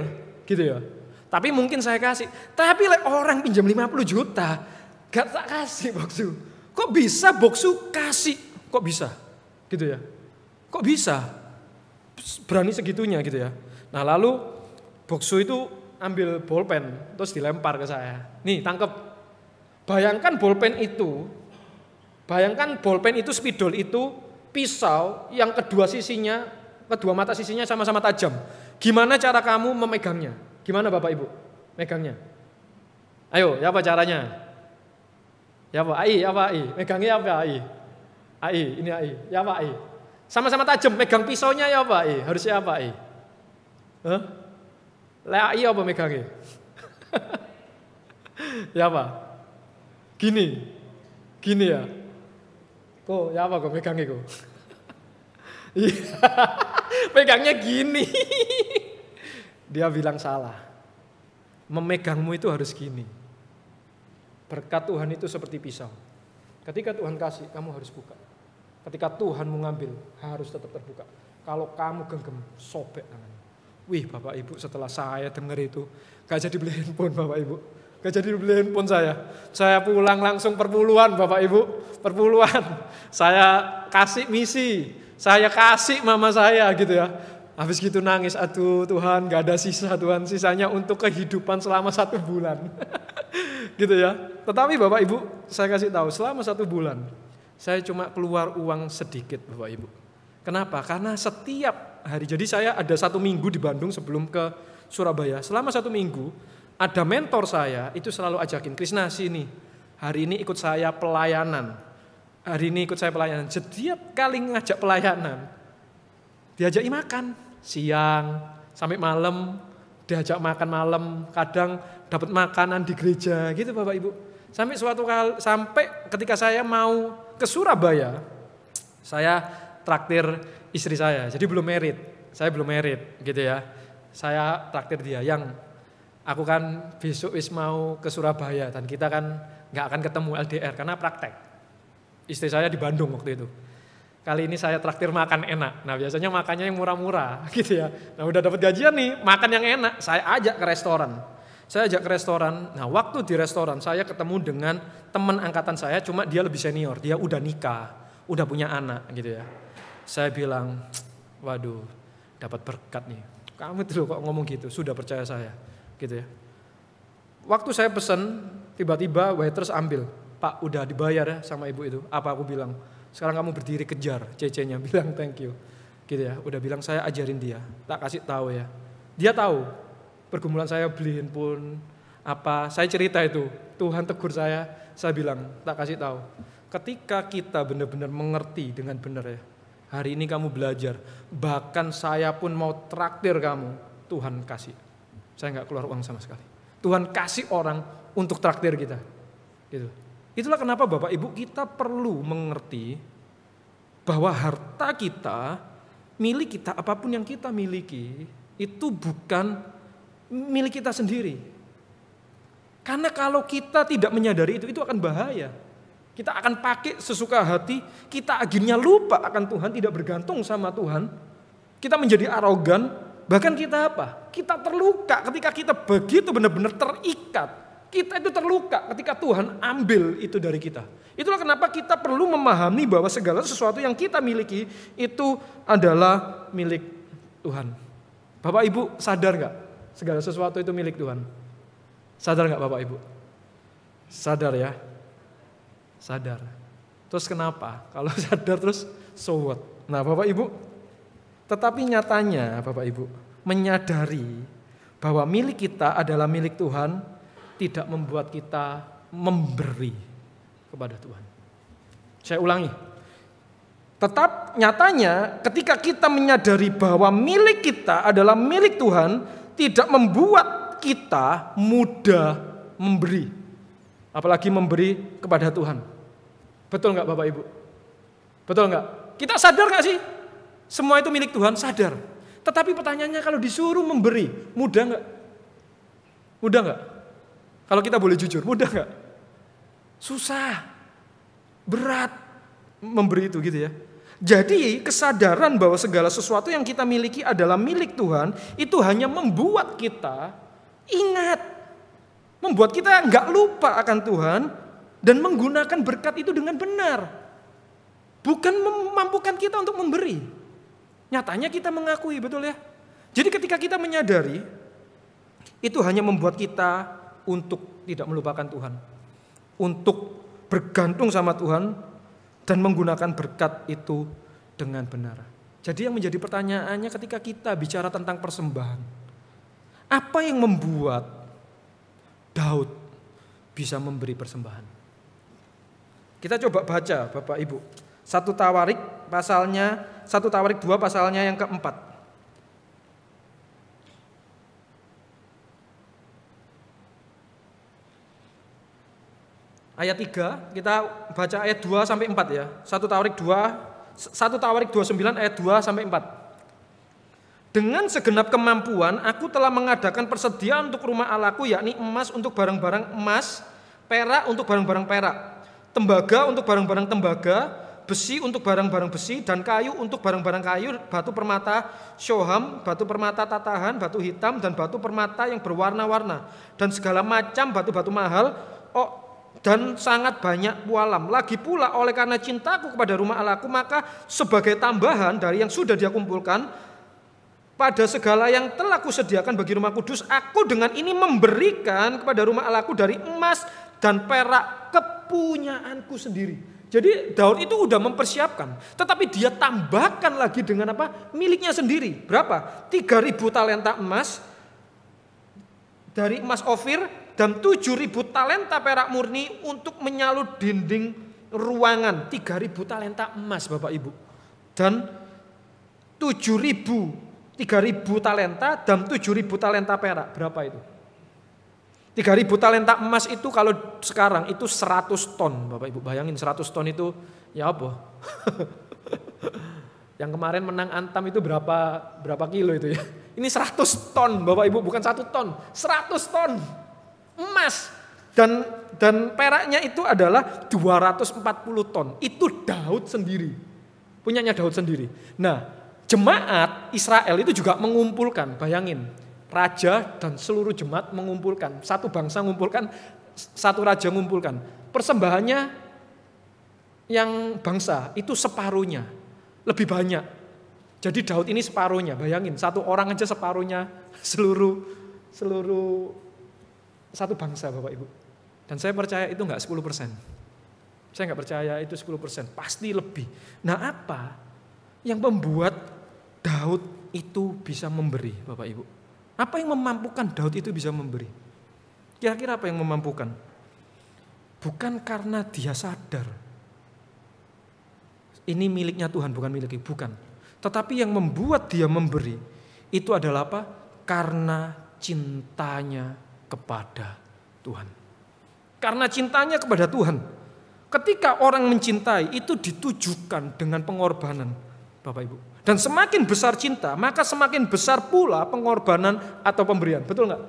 gitu ya. Tapi mungkin saya kasih. Tapi orang pinjam 50 juta, gak tak kasih Boksu. Kok bisa Boksu kasih? Kok bisa? Gitu ya. Kok bisa? Berani segitunya gitu ya. Nah lalu Boksu itu ambil bolpen terus dilempar ke saya. Nih tangkep. Bayangkan bolpen itu spidol itu pisau yang kedua mata sisinya sama-sama tajam. Gimana cara kamu memegangnya? Gimana Bapak Ibu megangnya? Ayo, ya apa caranya? Ya apa? Ai. Megangnya apa Ai? Ini Ai. Ya apa Ai? Sama-sama tajam, megang pisaunya ya apa Ai? Harusnya apa Ai? Hah? Lah Ai apa megangnya? Ya apa? Gini ya. Kok ya apa kok megangnya kok? Pegangnya gini. Dia bilang salah. Memegangmu itu harus gini. Berkat Tuhan itu seperti pisau. Ketika Tuhan kasih, kamu harus buka. Ketika Tuhan mengambil, harus tetap terbuka. Kalau kamu genggam, sobek tangannya. Wih Bapak Ibu, setelah saya dengar itu, gak jadi beli handphone Bapak Ibu. Gak jadi beli handphone saya. Saya pulang langsung perpuluhan Bapak Ibu. Perpuluhan. Saya kasih misi. Saya kasih mama saya gitu ya. Habis gitu nangis, aduh Tuhan gak ada sisa Tuhan. Sisanya untuk kehidupan selama 1 bulan. Gitu ya. Tetapi Bapak Ibu, saya kasih tahu selama 1 bulan. Saya cuma keluar uang sedikit Bapak Ibu. Kenapa? Karena setiap hari. Jadi saya ada 1 minggu di Bandung sebelum ke Surabaya. Selama 1 minggu, ada mentor saya itu selalu ajakin, Krisnasi nih, hari ini ikut saya pelayanan. Hari ini ikut saya pelayanan. Setiap kali ngajak pelayanan, diajak makan siang sampai malam, diajak makan malam, kadang dapat makanan di gereja gitu Bapak Ibu. Sampai ketika saya mau ke Surabaya, saya traktir istri saya. Jadi belum married. Saya belum married gitu ya. Saya traktir dia yang aku kan besok mau ke Surabaya dan kita kan nggak akan ketemu LDR karena praktek. Istri saya di Bandung waktu itu. Kali ini saya traktir makan enak. Nah biasanya makannya yang murah-murah gitu ya. Nah udah dapat gajian nih, makan yang enak. Saya ajak ke restoran. Nah waktu di restoran saya ketemu dengan teman angkatan saya, cuma dia lebih senior. Dia udah nikah, udah punya anak gitu ya. Saya bilang, waduh dapat berkat nih. Kamu tuh kok ngomong gitu, sudah percaya saya. Gitu ya. Waktu saya pesen, tiba-tiba waiters ambil, Pak udah dibayar ya sama ibu itu. Apa aku bilang? Sekarang kamu berdiri kejar CC-nya, bilang thank you. Gitu ya, udah bilang saya ajarin dia, tak kasih tahu ya. Dia tahu pergumulan saya beli handphone, apa, saya cerita itu. Tuhan tegur saya bilang, tak kasih tahu. Ketika kita benar-benar mengerti dengan benar ya, Hari ini kamu belajar. Bahkan saya pun mau traktir kamu. Tuhan kasih. Saya nggak keluar uang sama sekali. Tuhan kasih orang untuk traktir kita. Gitu. Itulah kenapa Bapak Ibu kita perlu mengerti bahwa harta kita, milik kita, apapun yang kita miliki, itu bukan milik kita sendiri. Karena kalau kita tidak menyadari itu akan bahaya. Kita akan pakai sesuka hati, kita akhirnya lupa akan Tuhan, tidak bergantung sama Tuhan. Kita menjadi arogan, bahkan kita apa? Kita terluka ketika kita begitu benar-benar terikat. Kita itu terluka ketika Tuhan ambil itu dari kita. Itulah kenapa kita perlu memahami bahwa segala sesuatu yang kita miliki itu adalah milik Tuhan. Bapak Ibu sadar gak? Segala sesuatu itu milik Tuhan. Sadar gak Bapak Ibu? Sadar ya? Sadar. Terus kenapa? Kalau sadar terus so what? Nah Bapak Ibu, tetapi nyatanya Bapak Ibu menyadari bahwa milik kita adalah milik Tuhan tidak membuat kita memberi kepada Tuhan. Saya ulangi. Tetap nyatanya ketika kita menyadari bahwa milik kita adalah milik Tuhan tidak membuat kita mudah memberi. Apalagi memberi kepada Tuhan. Betul nggak Bapak Ibu? Betul nggak? Kita sadar nggak sih? Semua itu milik Tuhan, sadar. Tetapi pertanyaannya kalau disuruh memberi, mudah nggak? Mudah nggak? Kalau kita boleh jujur, mudah nggak? Susah, berat memberi itu gitu ya. Jadi kesadaran bahwa segala sesuatu yang kita miliki adalah milik Tuhan itu hanya membuat kita ingat, membuat kita nggak lupa akan Tuhan dan menggunakan berkat itu dengan benar. Bukan memampukan kita untuk memberi. Nyatanya kita mengakui, betul ya. Jadi ketika kita menyadari itu hanya membuat kita untuk tidak melupakan Tuhan, untuk bergantung sama Tuhan dan menggunakan berkat itu dengan benar. Jadi yang menjadi pertanyaannya ketika kita bicara tentang persembahan, apa yang membuat Daud bisa memberi persembahan? Kita coba baca Bapak Ibu. 1 Tawarik 2 pasalnya yang keempat. Ayat 3, kita baca ayat 2 sampai 4 ya. 1 Tawarik 29 ayat 2 sampai 4. Dengan segenap kemampuan aku telah mengadakan persediaan untuk rumah Allahku, yakni emas untuk barang-barang emas, perak untuk barang-barang perak, tembaga untuk barang-barang tembaga, besi untuk barang-barang besi, dan kayu untuk barang-barang kayu, batu permata syoham, batu permata tatahan, batu hitam, dan batu permata yang berwarna-warna, dan segala macam batu-batu mahal, dan sangat banyak pualam. Lagi pula oleh karena cintaku kepada rumah Allahku, maka sebagai tambahan dari yang sudah dia kumpulkan pada segala yang telah kusediakan bagi rumah kudus, aku dengan ini memberikan kepada rumah Allahku dari emas dan perak kepunyaanku sendiri. Jadi Daud itu udah mempersiapkan, tetapi dia tambahkan lagi dengan apa? Miliknya sendiri. Berapa? 3.000 talenta emas dari emas Ofir dan 7.000 talenta perak murni untuk menyalut dinding ruangan. 3.000 talenta emas Bapak Ibu. Dan 3.000 talenta dan 7.000 talenta perak. Berapa itu? 3.000 talenta emas itu kalau sekarang itu 100 ton Bapak Ibu. Bayangin 100 ton itu ya apa? Yang kemarin menang Antam itu berapa kilo itu ya? Ini 100 ton Bapak Ibu, bukan 1 ton. 100 ton emas. Dan peraknya itu adalah 240 ton. Itu Daud sendiri. Punyanya Daud sendiri. Nah, jemaat Israel itu juga mengumpulkan, bayangin. Raja dan seluruh jemaat mengumpulkan. Satu bangsa mengumpulkan, satu raja mengumpulkan. Persembahannya yang bangsa itu separuhnya. Lebih banyak. Jadi Daud ini separuhnya, bayangin. Satu orang aja separuhnya seluruh satu bangsa Bapak Ibu. Dan saya percaya itu enggak 10%. Saya enggak percaya itu 10%, pasti lebih. Nah apa yang membuat Daud itu bisa memberi Bapak Ibu? Apa yang memampukan Daud itu bisa memberi? Kira-kira apa yang memampukan? Bukan karena dia sadar. ini miliknya Tuhan, bukan milik ibu, bukan. Tetapi yang membuat dia memberi itu adalah apa? Karena cintanya kepada Tuhan. Karena cintanya kepada Tuhan. Ketika orang mencintai itu ditujukan dengan pengorbanan, Bapak Ibu. Dan semakin besar cinta, maka semakin besar pula pengorbanan atau pemberian. Betul nggak?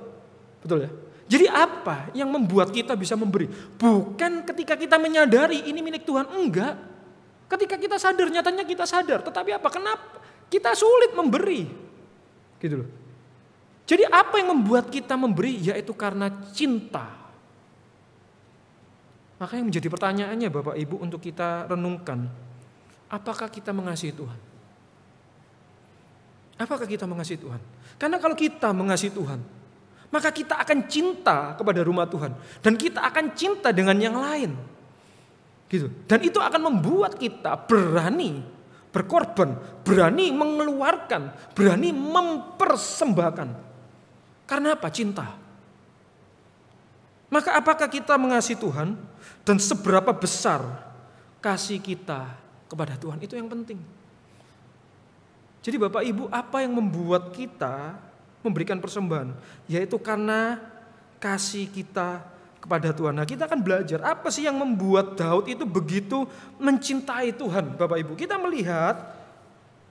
Betul ya? Jadi apa yang membuat kita bisa memberi? Bukan ketika kita menyadari ini milik Tuhan, enggak. Ketika kita sadar, nyatanya kita sadar. Tetapi apa? Kenapa? Kita sulit memberi. Gitu loh. Jadi apa yang membuat kita memberi? Yaitu karena cinta. Maka yang menjadi pertanyaannya Bapak Ibu untuk kita renungkan. Apakah kita mengasihi Tuhan? Apakah kita mengasihi Tuhan? Karena kalau kita mengasihi Tuhan, maka kita akan cinta kepada rumah Tuhan. Dan kita akan cinta dengan yang lain. Gitu. Dan itu akan membuat kita berani berkorban, berani mengeluarkan, berani mempersembahkan. Karena apa? Cinta. Maka apakah kita mengasihi Tuhan dan seberapa besar kasih kita kepada Tuhan? Itu yang penting. Jadi Bapak Ibu, apa yang membuat kita memberikan persembahan? Yaitu karena kasih kita kepada Tuhan. Nah, kita akan belajar apa sih yang membuat Daud itu begitu mencintai Tuhan, Bapak Ibu. Kita melihat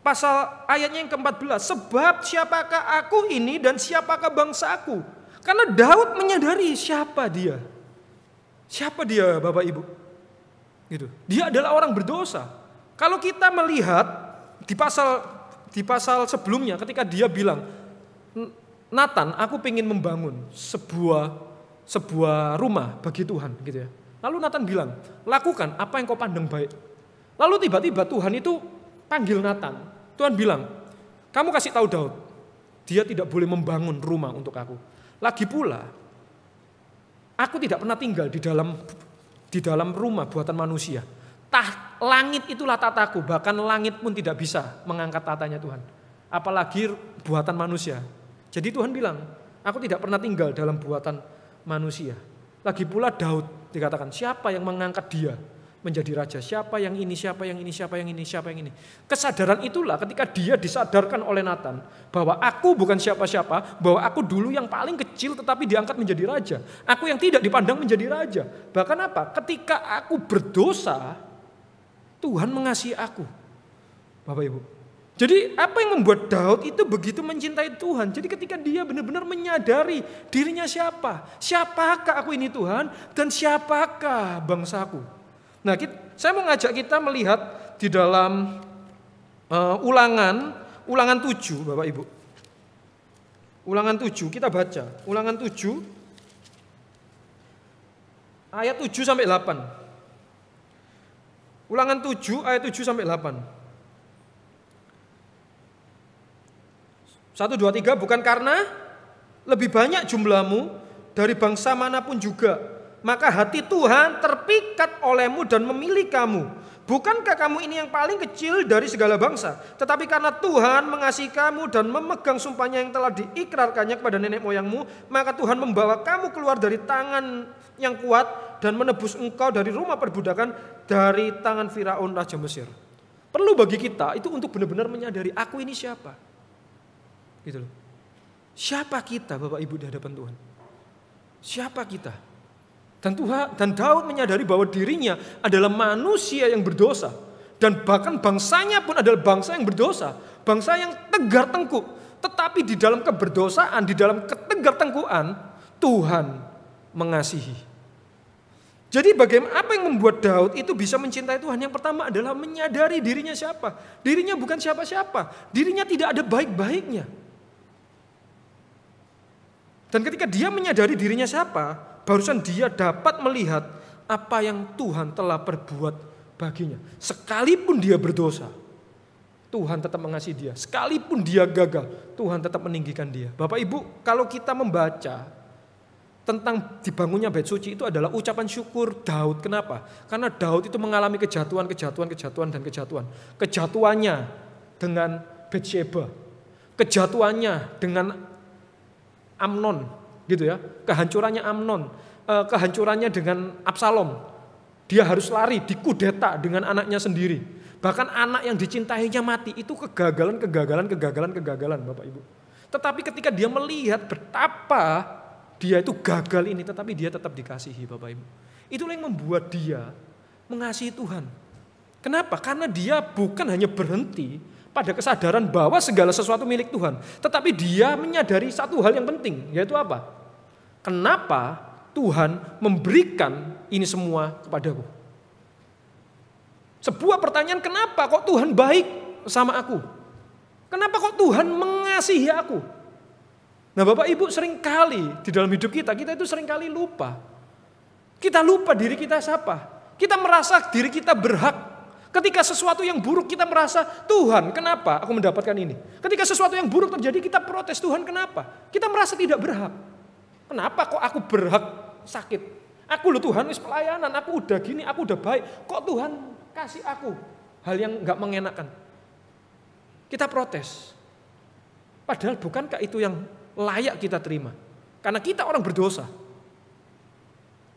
pasal ayatnya yang ke-14. Sebab siapakah aku ini dan siapakah bangsaku? Karena Daud menyadari siapa dia. Siapa dia, Bapak Ibu? Gitu. Dia adalah orang berdosa. Kalau kita melihat di pasal sebelumnya ketika dia bilang, Nathan, aku ingin membangun sebuah rumah bagi Tuhan, gitu ya. Lalu Nathan bilang, lakukan apa yang kau pandang baik. Lalu tiba-tiba Tuhan itu panggil Nathan. Tuhan bilang, kamu kasih tahu Daud, dia tidak boleh membangun rumah untuk aku. Lagi pula, aku tidak pernah tinggal di dalam rumah buatan manusia. Langit itulah tataku, bahkan langit pun tidak bisa mengangkat tatanya Tuhan. Apalagi buatan manusia. Jadi Tuhan bilang, aku tidak pernah tinggal dalam buatan manusia. Lagi pula Daud dikatakan, siapa yang mengangkat dia menjadi raja? Siapa yang ini, siapa yang ini, siapa yang ini, siapa yang ini. Kesadaran itulah ketika dia disadarkan oleh Nathan bahwa aku bukan siapa-siapa, bahwa aku dulu yang paling kecil tetapi diangkat menjadi raja. Aku yang tidak dipandang menjadi raja. Bahkan apa? Ketika aku berdosa, Tuhan mengasihi aku. Bapak Ibu. Jadi apa yang membuat Daud itu begitu mencintai Tuhan? Jadi ketika dia benar-benar menyadari dirinya siapa? Siapakah aku ini Tuhan? Dan siapakah bangsaku? Nah, saya mau ngajak kita melihat di dalam ulangan 7, Bapak Ibu. Ulangan 7, kita baca. Ulangan 7, ayat 7 sampai 8. Ulangan 7, ayat 7 sampai 8. 1, 2, 3, bukan karena lebih banyak jumlahmu dari bangsa manapun juga, maka hati Tuhan terpikat olehmu dan memilih kamu. Bukankah kamu ini yang paling kecil dari segala bangsa? Tetapi karena Tuhan mengasihi kamu dan memegang sumpahnya yang telah diikrarkannya kepada nenek moyangmu, maka Tuhan membawa kamu keluar dari tangan yang kuat dan menebus engkau dari rumah perbudakan, dari tangan Firaun raja Mesir. Perlu bagi kita itu untuk benar-benar menyadari aku ini siapa. Gitu loh. Siapa kita Bapak Ibu di hadapan Tuhan? Siapa kita? Dan Daud menyadari bahwa dirinya adalah manusia yang berdosa. Dan bahkan bangsanya pun adalah bangsa yang berdosa. Bangsa yang tegar tengkuk. Tetapi di dalam keberdosaan, di dalam ketegar tengkukan, Tuhan mengasihi. Jadi apa yang membuat Daud itu bisa mencintai Tuhan? Yang pertama adalah menyadari dirinya siapa. Dirinya bukan siapa-siapa. Dirinya tidak ada baik-baiknya. Dan ketika dia menyadari dirinya siapa, barusan dia dapat melihat apa yang Tuhan telah perbuat baginya. Sekalipun dia berdosa, Tuhan tetap mengasihi dia. Sekalipun dia gagal, Tuhan tetap meninggikan dia. Bapak Ibu, kalau kita membaca tentang dibangunnya bait suci, itu adalah ucapan syukur Daud. Kenapa? Karena Daud itu mengalami kejatuhan. Kejatuannya dengan Batsheba, kejatuhannya dengan Amnon, gitu ya. Kehancurannya Amnon, kehancurannya dengan Absalom. Dia harus lari, dikudeta dengan anaknya sendiri. Bahkan anak yang dicintainya mati, itu kegagalan Bapak Ibu. Tetapi ketika dia melihat betapa dia itu gagal ini, tetapi dia tetap dikasihi Bapak Ibu. Itulah yang membuat dia mengasihi Tuhan. Kenapa? Karena dia bukan hanya berhenti pada kesadaran bahwa segala sesuatu milik Tuhan. Tetapi dia menyadari satu hal yang penting, yaitu apa? Kenapa Tuhan memberikan ini semua kepadaku? Sebuah pertanyaan, kenapa kok Tuhan baik sama aku? Kenapa kok Tuhan mengasihi aku? Nah Bapak Ibu, seringkali di dalam hidup kita itu seringkali lupa. Kita lupa diri kita siapa. Kita merasa diri kita berhak. Ketika sesuatu yang buruk kita merasa, Tuhan kenapa aku mendapatkan ini? Ketika sesuatu yang buruk terjadi kita protes, Tuhan kenapa? Kita merasa tidak berhak. Kenapa kok aku berhak sakit? Aku loh Tuhan, wis pelayanan, aku udah gini, aku udah baik. Kok Tuhan kasih aku hal yang gak mengenakan? Kita protes. Padahal bukankah itu yang layak kita terima? Karena kita orang berdosa.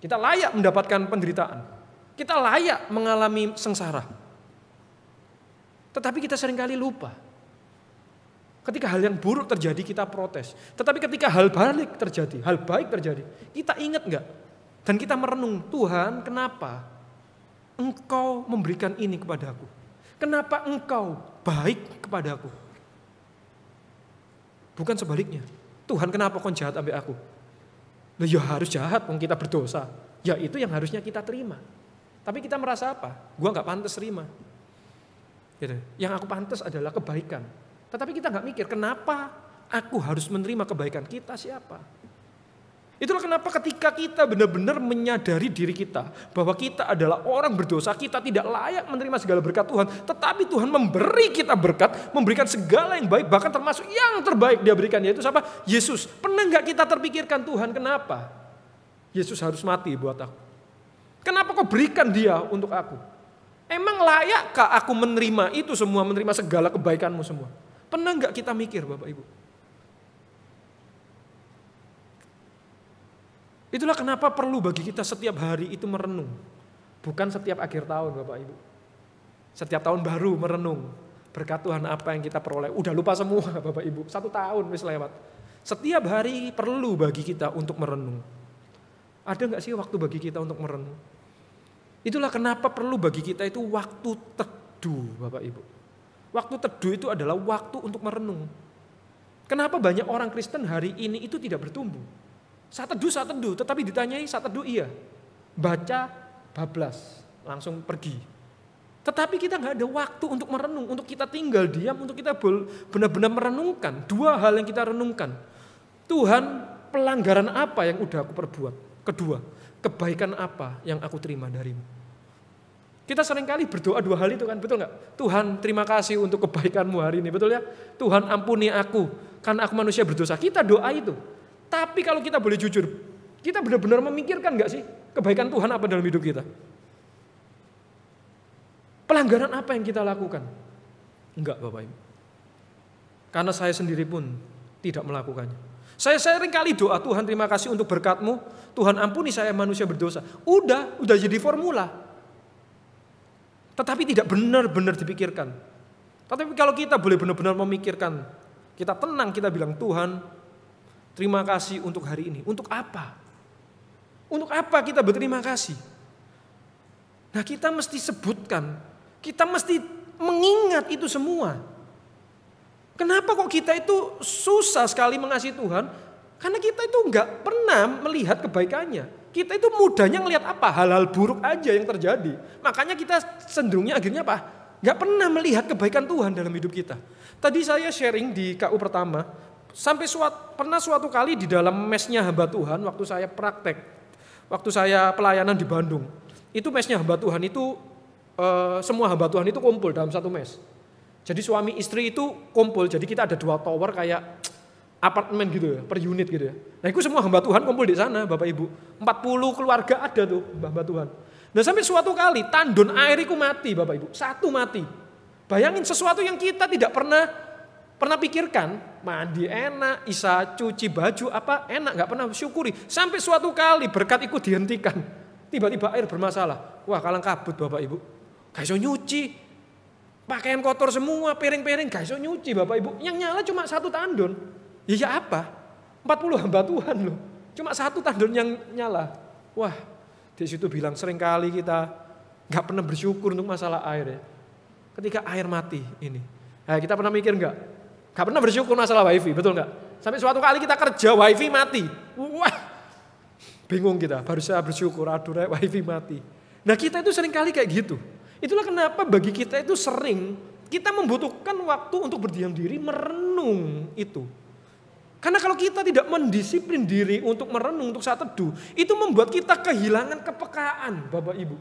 Kita layak mendapatkan penderitaan. Kita layak mengalami sengsara. Tetapi kita seringkali lupa. Ketika hal yang buruk terjadi kita protes. Tetapi ketika hal baik terjadi, kita ingat enggak? Dan kita merenung, Tuhan kenapa Engkau memberikan ini kepadaku? Kenapa Engkau baik kepadaku? Bukan sebaliknya. Tuhan kenapa kau jahat sampai aku? Loh ya harus jahat, kita berdosa. Ya itu yang harusnya kita terima. Tapi kita merasa apa? Gua gak pantas terima. Gitu. Yang aku pantas adalah kebaikan. Tetapi kita gak mikir, kenapa aku harus menerima kebaikan? Kita siapa? Itulah kenapa ketika kita benar-benar menyadari diri kita bahwa kita adalah orang berdosa, kita tidak layak menerima segala berkat Tuhan. Tetapi Tuhan memberi kita berkat, memberikan segala yang baik, bahkan termasuk yang terbaik dia berikan, yaitu siapa? Yesus. Pernah gak kita terpikirkan, Tuhan kenapa Yesus harus mati buat aku? Kenapa kau berikan dia untuk aku? Emang layakkah aku menerima itu semua, menerima segala kebaikanmu semua? Pernah gak kita mikir Bapak Ibu? Itulah kenapa perlu bagi kita setiap hari itu merenung. Bukan setiap akhir tahun Bapak Ibu. Setiap tahun baru merenung. Berkat Tuhan apa yang kita peroleh. Udah lupa semua Bapak Ibu. 1 tahun wis lewat. Setiap hari perlu bagi kita untuk merenung. Ada gak sih waktu bagi kita untuk merenung? Itulah kenapa perlu bagi kita itu waktu teduh Bapak Ibu. Waktu teduh itu adalah waktu untuk merenung. Kenapa banyak orang Kristen hari ini itu tidak bertumbuh? Saat teduh, tetapi ditanyai saat teduh iya. Baca, bablas, langsung pergi. Tetapi kita gak ada waktu untuk merenung, untuk kita tinggal diam, untuk kita benar-benar merenungkan. 2 hal yang kita renungkan. Tuhan, pelanggaran apa yang udah aku perbuat? Kedua, kebaikan apa yang aku terima darimu? Kita seringkali berdoa 2 hal itu kan, betul gak? Tuhan terima kasih untuk kebaikanmu hari ini, betul ya? Tuhan ampuni aku, karena aku manusia berdosa. Kita doa itu. Tapi kalau kita boleh jujur, kita benar-benar memikirkan gak sih kebaikan Tuhan apa dalam hidup kita? Pelanggaran apa yang kita lakukan? Enggak Bapak Ibu. Karena saya sendiri pun tidak melakukannya. Saya seringkali doa, Tuhan terima kasih untuk berkat-Mu, Tuhan ampuni saya manusia berdosa. Udah jadi formula. Tetapi tidak benar-benar dipikirkan. Tetapi kalau kita boleh benar-benar memikirkan, kita tenang, kita bilang Tuhan terima kasih untuk hari ini. Untuk apa? Untuk apa kita berterima kasih? Nah kita mesti sebutkan, kita mesti mengingat itu semua. Kenapa kok kita itu susah sekali mengasihi Tuhan? Karena kita itu enggak pernah melihat kebaikannya. Kita itu mudahnya ngelihat apa? Hal-hal buruk aja yang terjadi. Makanya kita cenderungnya akhirnya apa? Enggak pernah melihat kebaikan Tuhan dalam hidup kita. Tadi saya sharing di KU pertama, sampai pernah suatu kali di dalam mesnya hamba Tuhan, waktu saya praktek, waktu saya pelayanan di Bandung, itu mesnya hamba Tuhan itu, semua hamba Tuhan itu kumpul dalam satu mes. Jadi suami istri itu kumpul, jadi kita ada 2 tower kayak apartemen gitu ya, per unit gitu ya. Nah itu semua hamba Tuhan kumpul di sana Bapak Ibu. 40 keluarga ada tuh hamba Tuhan. Nah sampai suatu kali tandon air itu mati Bapak Ibu, 1 mati. Bayangin sesuatu yang kita tidak pernah pikirkan, mandi enak, isa cuci baju apa enak, gak pernah syukuri. Sampai suatu kali berkat itu dihentikan. Tiba-tiba air bermasalah. Wah kalang kabut Bapak Ibu. Gak iso nyuci. Pakaian kotor semua, piring-piring gak iso nyuci Bapak Ibu. Yang nyala cuma 1 tandon. Ya apa? 40 hamba Tuhan loh. Cuma 1 tandon yang nyala. Wah, di situ bilang seringkali kita gak pernah bersyukur untuk masalah air ya. Ketika air mati ini. Kita pernah mikir gak? Gak pernah bersyukur masalah wifi, betul gak? Sampai suatu kali kita kerja wifi mati. Wah, bingung kita, baru saya bersyukur, aduh wifi mati. Nah kita itu seringkali kayak gitu. Itulah kenapa bagi kita itu sering kita membutuhkan waktu untuk berdiam diri merenung itu. Karena kalau kita tidak mendisiplin diri untuk merenung, untuk saat teduh, itu membuat kita kehilangan kepekaan Bapak Ibu.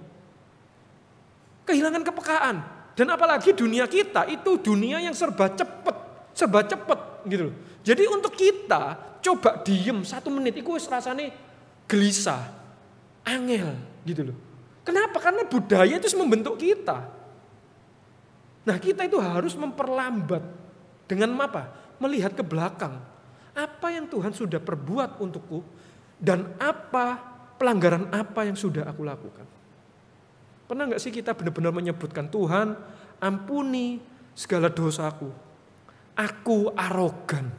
Kehilangan kepekaan. Dan apalagi dunia kita itu dunia yang serba cepat gitu loh. Jadi untuk kita coba diem 1 menit, itu rasanya gelisah, angel gitu loh. Kenapa? Karena budaya itu membentuk kita. Nah kita itu harus memperlambat dengan apa? Melihat ke belakang. Apa yang Tuhan sudah perbuat untukku dan apa pelanggaran apa yang sudah aku lakukan. Pernah gak sih kita benar-benar menyebutkan Tuhan ampuni segala dosaku. Aku arogan.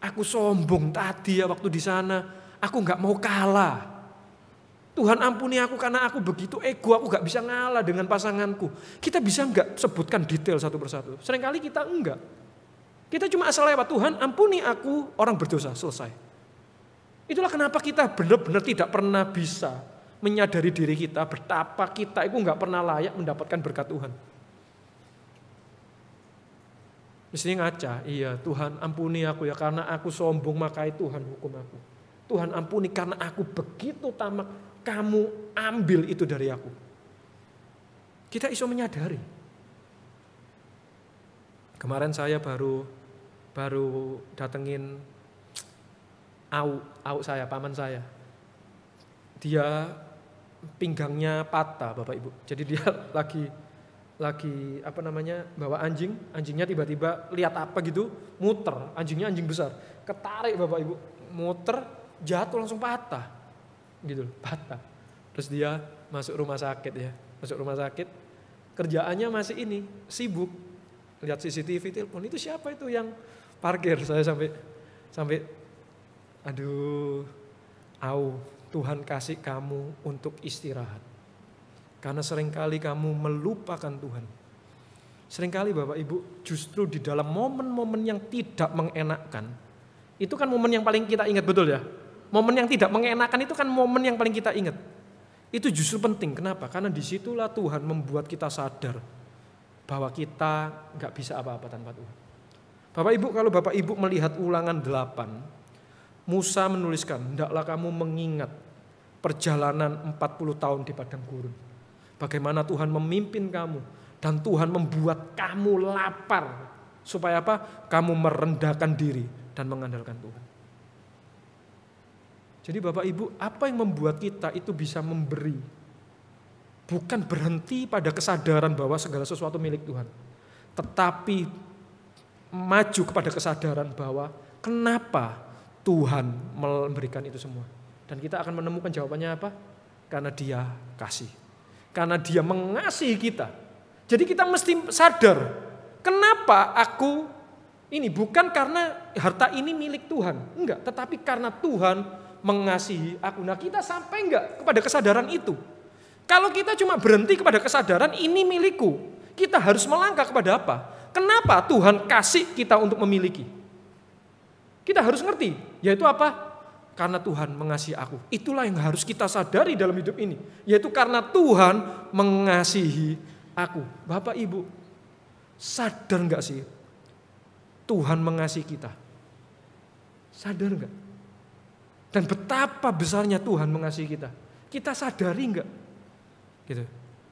Aku sombong tadi ya waktu di sana. Aku gak mau kalah. Tuhan ampuni aku karena aku begitu ego. Aku gak bisa ngalah dengan pasanganku. Kita bisa gak sebutkan detail satu persatu? Seringkali kita enggak. Kita cuma asal lewat Tuhan ampuni aku orang berdosa. Selesai. Itulah kenapa kita benar-benar tidak pernah bisa menyadari diri kita betapa kita itu nggak pernah layak mendapatkan berkat Tuhan. Mestinya ngaca, iya Tuhan ampuni aku ya karena aku sombong makanya Tuhan hukum aku. Tuhan ampuni karena aku begitu tamak, kamu ambil itu dari aku. Kita iso menyadari. Kemarin saya baru datengin au saya, paman saya. Dia pinggangnya patah Bapak Ibu. Jadi dia lagi bawa anjingnya tiba-tiba lihat apa gitu, muter, anjingnya anjing besar, ketarik Bapak Ibu, muter, jatuh langsung patah. Gitu, patah. Terus dia masuk rumah sakit, kerjaannya masih sibuk. Lihat CCTV, telepon, itu siapa itu yang parkir? Saya sampai aduh, Tuhan kasih kamu untuk istirahat. Karena seringkali kamu melupakan Tuhan. Seringkali Bapak Ibu justru di dalam momen-momen yang tidak mengenakkan. Itu kan momen yang paling kita ingat, betul ya? Momen yang tidak mengenakkan itu kan momen yang paling kita ingat. Itu justru penting, kenapa? Karena disitulah Tuhan membuat kita sadar bahwa kita gak bisa apa-apa tanpa Tuhan. Bapak Ibu, kalau Bapak Ibu melihat Ulangan 8, Musa menuliskan, hendaklah kamu mengingat perjalanan 40 tahun di padang gurun. Bagaimana Tuhan memimpin kamu dan Tuhan membuat kamu lapar. Supaya apa? Kamu merendahkan diri dan mengandalkan Tuhan. Jadi Bapak Ibu, apa yang membuat kita itu bisa memberi? Bukan berhenti pada kesadaran bahwa segala sesuatu milik Tuhan. Tetapi maju kepada kesadaran bahwa kenapa Tuhan memberikan itu semua. Dan kita akan menemukan jawabannya apa? Karena Dia kasih. Karena Dia mengasihi kita. Jadi kita mesti sadar, kenapa aku ini bukan karena harta ini milik Tuhan. Enggak, tetapi karena Tuhan mengasihi aku. Nah kita sampai enggak kepada kesadaran itu? Kalau kita cuma berhenti kepada kesadaran ini milikku, kita harus melangkah kepada apa? Kenapa Tuhan kasih kita untuk memiliki? Kita harus ngerti, yaitu apa? Karena Tuhan mengasihi aku. Itulah yang harus kita sadari dalam hidup ini. Yaitu karena Tuhan mengasihi aku. Bapak Ibu, sadar gak sih Tuhan mengasihi kita? Sadar gak? Dan betapa besarnya Tuhan mengasihi kita. Kita sadari gak? Gitu.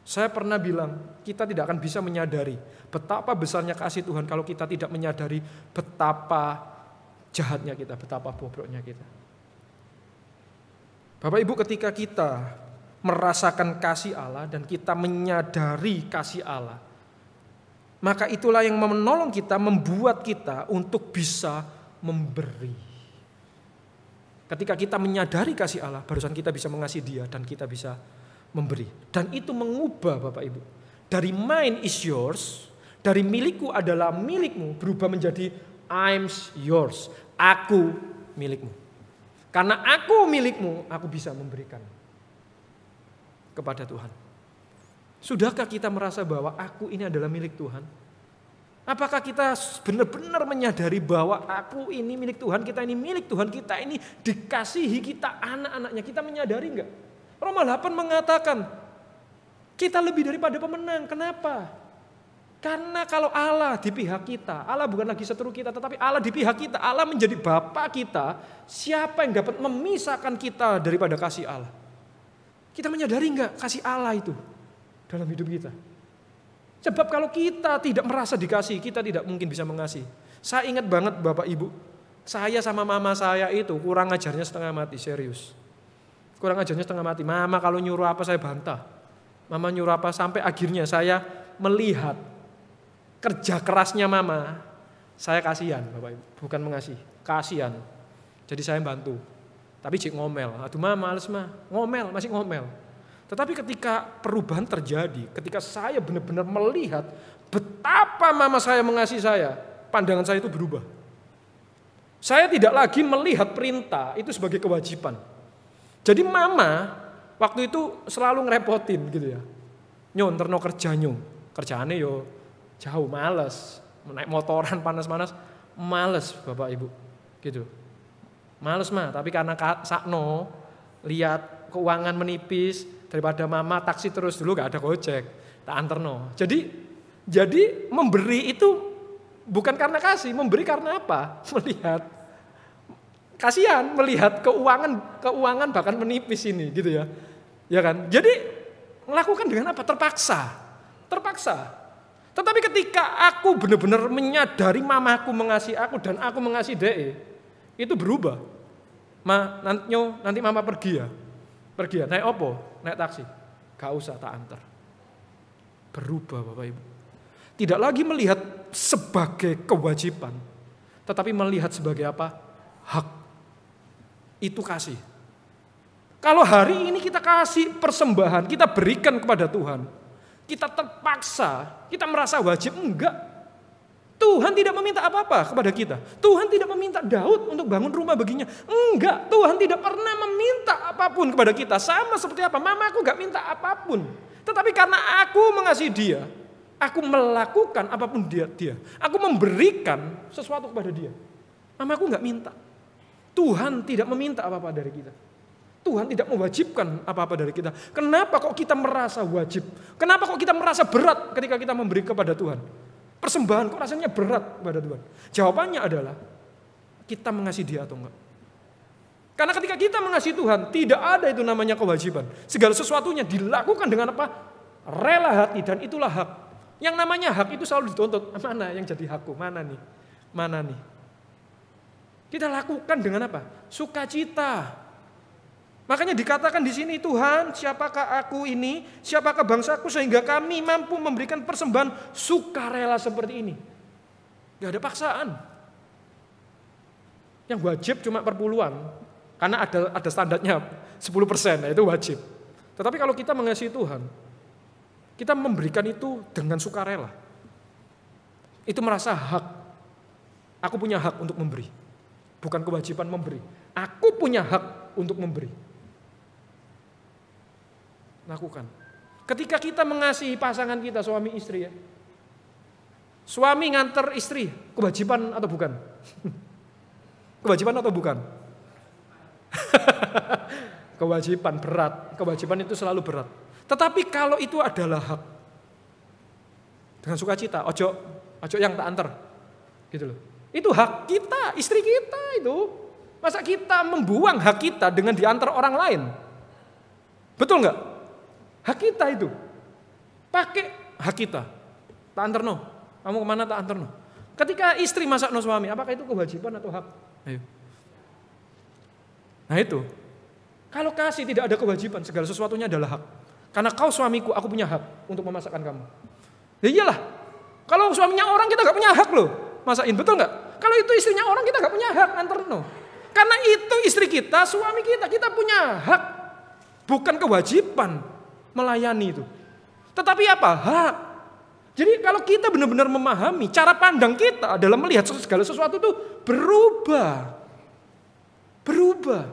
Saya pernah bilang, kita tidak akan bisa menyadari betapa besarnya kasih Tuhan kalau kita tidak menyadari betapa jahatnya kita, betapa bobroknya kita. Bapak Ibu, ketika kita merasakan kasih Allah dan kita menyadari kasih Allah, maka itulah yang menolong kita, membuat kita untuk bisa memberi. Ketika kita menyadari kasih Allah, barusan kita bisa mengasihi Dia dan kita bisa memberi. Dan itu mengubah Bapak Ibu. Dari mine is yours, dari milikku adalah milikmu, berubah menjadi I'm yours. Aku milikmu. Karena aku milikmu, aku bisa memberikan kepada Tuhan. Sudahkah kita merasa bahwa aku ini adalah milik Tuhan? Apakah kita benar-benar menyadari bahwa aku ini milik Tuhan, kita ini milik Tuhan, kita ini dikasihi, kita anak-anaknya, kita menyadari enggak? Roma 8 mengatakan, kita lebih daripada pemenang. Kenapa? Karena kalau Allah di pihak kita, Allah bukan lagi seteru kita, tetapi Allah di pihak kita, Allah menjadi Bapa kita, siapa yang dapat memisahkan kita daripada kasih Allah? Kita menyadari enggak kasih Allah itu dalam hidup kita? Sebab kalau kita tidak merasa dikasih, kita tidak mungkin bisa mengasihi. Saya ingat banget Bapak Ibu, saya sama mama saya itu kurang ajarnya setengah mati, serius. Kurang ajarnya setengah mati. Mama kalau nyuruh apa saya bantah. Mama nyuruh apa sampai akhirnya saya melihat kerja kerasnya mama. Saya kasihan Bapak Ibu, bukan mengasihi, kasihan. Jadi saya bantu. Tapi cik ngomel, aduh mama males mah, ngomel, masih ngomel. Tetapi ketika perubahan terjadi, ketika saya benar-benar melihat betapa mama saya mengasihi saya, pandangan saya itu berubah. Saya tidak lagi melihat perintah itu sebagai kewajiban. Jadi mama waktu itu selalu ngerepotin gitu ya. Nyon terno kerja nyon. Kerjaannya yo jauh males. Naik motoran panas-panas males Bapak Ibu. Gitu. Males mah, tapi karena sakno lihat keuangan menipis daripada mama taksi terus dulu gak ada gojek. Tak anterno. Jadi memberi itu bukan karena kasih, memberi karena apa? Melihat kasihan melihat keuangan bahkan menipis ini gitu ya. Ya kan? Jadi melakukan dengan apa? Terpaksa. Tetapi ketika aku benar-benar menyadari mamaku mengasihi aku dan aku mengasihi DE, itu berubah. Nanti mama pergi ya. Naik opo? Naik taksi. Gak usah tak antar. Berubah Bapak Ibu. Tidak lagi melihat sebagai kewajiban, tetapi melihat sebagai apa? Hak. Itu kasih. Kalau hari ini kita kasih persembahan, kita berikan kepada Tuhan, kita terpaksa, kita merasa wajib, enggak. Tuhan tidak meminta apa-apa kepada kita. Tuhan tidak meminta Daud untuk bangun rumah baginya. Enggak, Tuhan tidak pernah meminta apapun kepada kita. Sama seperti apa, mamaku enggak minta apapun. Tetapi karena aku mengasihi dia, aku melakukan apapun dia. Aku memberikan sesuatu kepada dia. Mamaku enggak minta. Tuhan tidak meminta apa-apa dari kita. Tuhan tidak mewajibkan apa-apa dari kita. Kenapa kok kita merasa wajib? Kenapa kok kita merasa berat ketika kita memberi kepada Tuhan? Persembahan kok rasanya berat kepada Tuhan? Jawabannya adalah kita mengasihi dia atau enggak. Karena ketika kita mengasihi Tuhan, tidak ada itu namanya kewajiban. Segala sesuatunya dilakukan dengan apa? Rela hati, dan itulah hak. Yang namanya hak itu selalu dituntut. Mana yang jadi hakku? Mana nih? Kita lakukan dengan apa? Sukacita. Makanya dikatakan di sini, Tuhan, siapakah aku ini? Siapakah bangsaku sehingga kami mampu memberikan persembahan sukarela seperti ini? Gak ada paksaan. Yang wajib cuma perpuluhan. Karena ada standarnya 10%, nah itu wajib. Tetapi kalau kita mengasihi Tuhan, kita memberikan itu dengan sukarela. Itu merasa hak. Aku punya hak untuk memberi. Bukan kewajiban memberi. Aku punya hak untuk memberi. Lakukan. Ketika kita mengasihi pasangan kita, suami istri ya. Suami nganter istri, kewajiban atau bukan? Kewajiban atau bukan? Kewajiban berat. Kewajiban itu selalu berat. Tetapi kalau itu adalah hak, dengan sukacita, ojo yang tak antar. Gitu loh. Itu hak kita, istri kita itu. Masa kita membuang hak kita dengan diantar orang lain? Betul nggak? Hak kita itu. Pakai hak kita. Tak antar no. Kamu kemana tak antar no. Ketika istri masak no suami, apakah itu kewajiban atau hak? Ayo. Nah itu. Kalau kasih tidak ada kewajiban, segala sesuatunya adalah hak. Karena kau suamiku, aku punya hak untuk memasakkan kamu. Ya iyalah. Kalau suaminya orang kita gak punya hak loh. Masakin, betul gak? Kalau itu istrinya orang kita gak punya hak antar no. Karena itu istri kita, suami kita punya hak. Bukan kewajiban melayani itu. Tetapi apa? Hak. Jadi kalau kita benar-benar memahami, cara pandang kita dalam melihat segala sesuatu itu berubah. Berubah.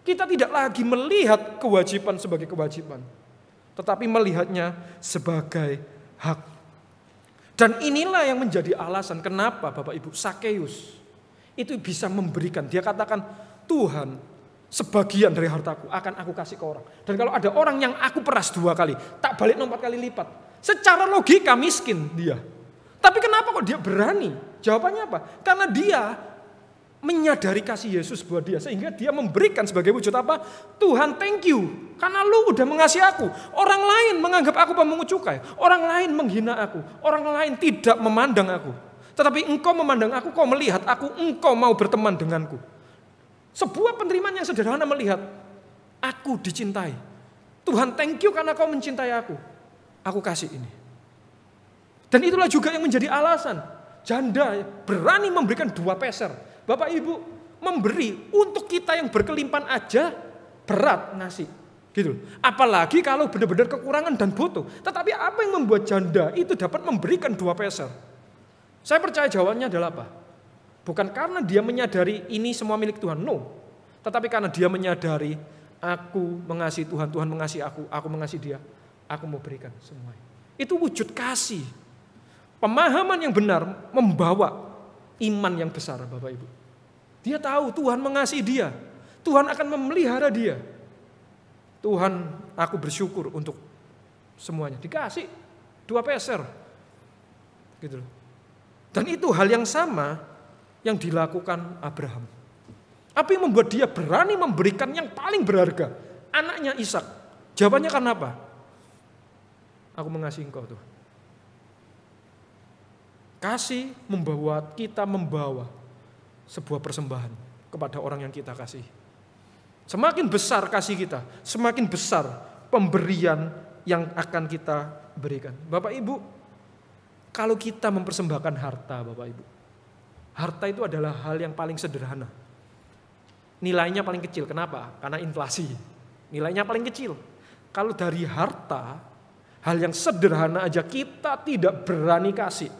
Kita tidak lagi melihat kewajiban sebagai kewajiban, tetapi melihatnya sebagai hak. Dan inilah yang menjadi alasan kenapa Bapak Ibu Sakeus itu bisa memberikan. Dia katakan, Tuhan, sebagian dari hartaku akan aku kasih ke orang. Dan kalau ada orang yang aku peras 2 kali, tak balik 4 kali lipat. Secara logika miskin dia. Tapi kenapa kok dia berani? Jawabannya apa? Karena dia menyadari kasih Yesus buat dia. Sehingga dia memberikan sebagai wujud apa? Tuhan, thank you. Karena lu udah mengasihi aku. Orang lain menganggap aku pemungut cukai. Orang lain menghina aku. Orang lain tidak memandang aku. Tetapi engkau memandang aku, kau melihat aku, engkau mau berteman denganku. Sebuah penerimaan yang sederhana melihat, aku dicintai. Tuhan, thank you karena kau mencintai aku. Aku kasih ini. Dan itulah juga yang menjadi alasan janda berani memberikan 2 peser. Bapak Ibu, memberi untuk kita yang berkelimpahan aja berat ngasih. Gitu. Apalagi kalau benar-benar kekurangan dan butuh. Tetapi apa yang membuat janda itu dapat memberikan 2 peser? Saya percaya jawabannya adalah apa? Bukan karena dia menyadari ini semua milik Tuhan, no. Tetapi karena dia menyadari aku mengasihi Tuhan, Tuhan mengasihi aku mengasihi dia. Aku mau berikan semuanya. Itu wujud kasih. Pemahaman yang benar membawa iman yang besar, Bapak Ibu. Dia tahu Tuhan mengasihi dia. Tuhan akan memelihara dia. Tuhan, aku bersyukur untuk semuanya. Dikasih 2 peser. Gitu loh. Dan itu hal yang sama yang dilakukan Abraham. Apa yang membuat dia berani memberikan yang paling berharga? Anaknya Ishak. Jawabannya karena apa? Aku mengasihi engkau Tuhan. Kasih membawa kita membawa sebuah persembahan kepada orang yang kita kasih. Semakin besar kasih kita, semakin besar pemberian yang akan kita berikan. Bapak Ibu, kalau kita mempersembahkan harta, Bapak Ibu, harta itu adalah hal yang paling sederhana. Nilainya paling kecil. Kenapa? Karena inflasi. Nilainya paling kecil. Kalau dari harta, hal yang sederhana aja kita tidak berani kasih.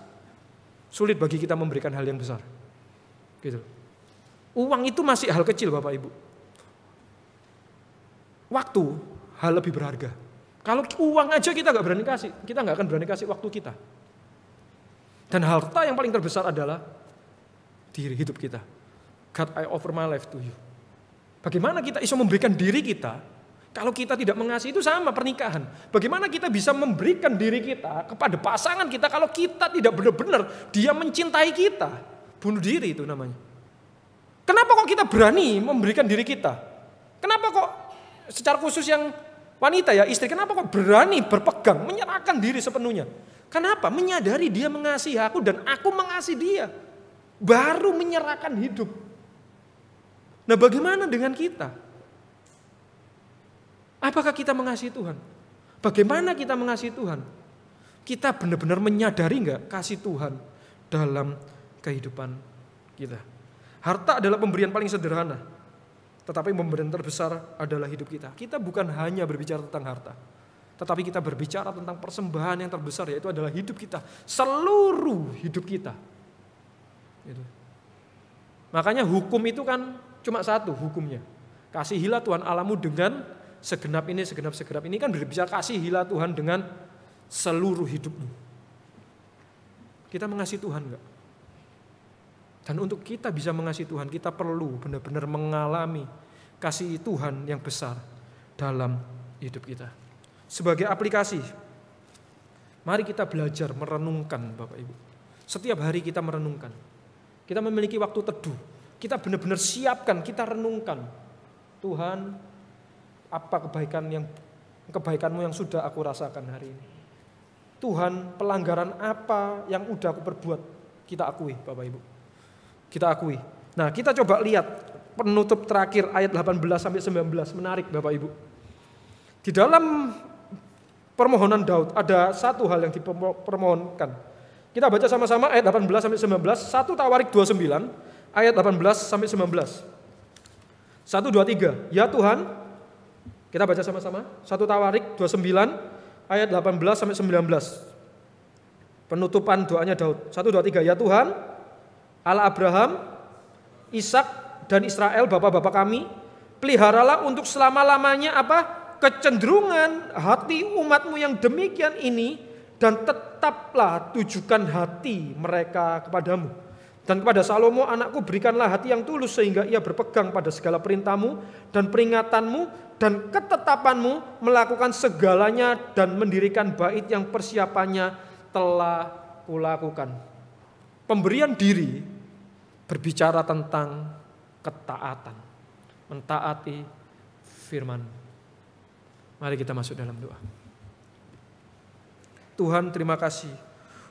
Sulit bagi kita memberikan hal yang besar. Gitu. Uang itu masih hal kecil, Bapak Ibu. Waktu hal lebih berharga. Kalau uang aja kita nggak berani kasih, kita nggak akan berani kasih waktu kita. Dan harta yang paling terbesar adalah diri hidup kita. God, I offer my life to you. Bagaimana kita bisa memberikan diri kita kalau kita tidak mengasihi? Itu sama pernikahan. Bagaimana kita bisa memberikan diri kita kepada pasangan kita kalau kita tidak benar-benar dia mencintai kita? Bunuh diri itu namanya. Kenapa kok kita berani memberikan diri kita? Kenapa kok secara khusus yang wanita ya, istri, kenapa kok berani berpegang, menyerahkan diri sepenuhnya? Kenapa? Menyadari dia mengasihi aku dan aku mengasihi dia. Baru menyerahkan hidup. Nah, bagaimana dengan kita? Apakah kita mengasihi Tuhan? Bagaimana kita mengasihi Tuhan? Kita benar-benar menyadari enggak kasih Tuhan dalam kehidupan kita? Harta adalah pemberian paling sederhana. Tetapi pemberian terbesar adalah hidup kita. Kita bukan hanya berbicara tentang harta. Tetapi kita berbicara tentang persembahan yang terbesar, yaitu adalah hidup kita. Seluruh hidup kita. Gitu. Makanya hukum itu kan cuma satu hukumnya. Kasihilah Tuhan Allahmu dengan segenap ini, segenap ini kan berbicara kasihilah Tuhan dengan seluruh hidupmu. Kita mengasihi Tuhan enggak? Dan untuk kita bisa mengasihi Tuhan, kita perlu benar-benar mengalami kasih Tuhan yang besar dalam hidup kita. Sebagai aplikasi, mari kita belajar merenungkan, Bapak Ibu. Setiap hari kita merenungkan. Kita memiliki waktu teduh. Kita benar-benar siapkan, kita renungkan. Tuhan, apa kebaikanmu yang sudah aku rasakan hari ini? Tuhan, pelanggaran apa yang udah aku perbuat? Kita akui, Bapak Ibu. Kita akui. Nah, kita coba lihat penutup terakhir ayat 18-19. Menarik, Bapak Ibu. Di dalam permohonan Daud ada satu hal yang dipermohonkan. Kita baca sama-sama ayat 18-19, 1 Tawarik 29, ayat 18-19. 1, 2, 3. Ya Tuhan, kita baca sama-sama. 1 Tawarik 29, ayat 18 sampai 19. Penutupan doanya Daud. 1, 2, 3. Ya Tuhan, Allah Abraham, Ishak dan Israel, bapak-bapak kami, peliharalah untuk selama-lamanya kecenderungan hati umatmu yang demikian ini, dan tetaplah tujukan hati mereka kepadamu. Dan kepada Salomo anakku berikanlah hati yang tulus sehingga ia berpegang pada segala perintahmu dan peringatanmu dan ketetapanmu, melakukan segalanya dan mendirikan bait yang persiapannya telah kulakukan. Pemberian diri berbicara tentang ketaatan, mentaati firman. Mari kita masuk dalam doa. Tuhan, terima kasih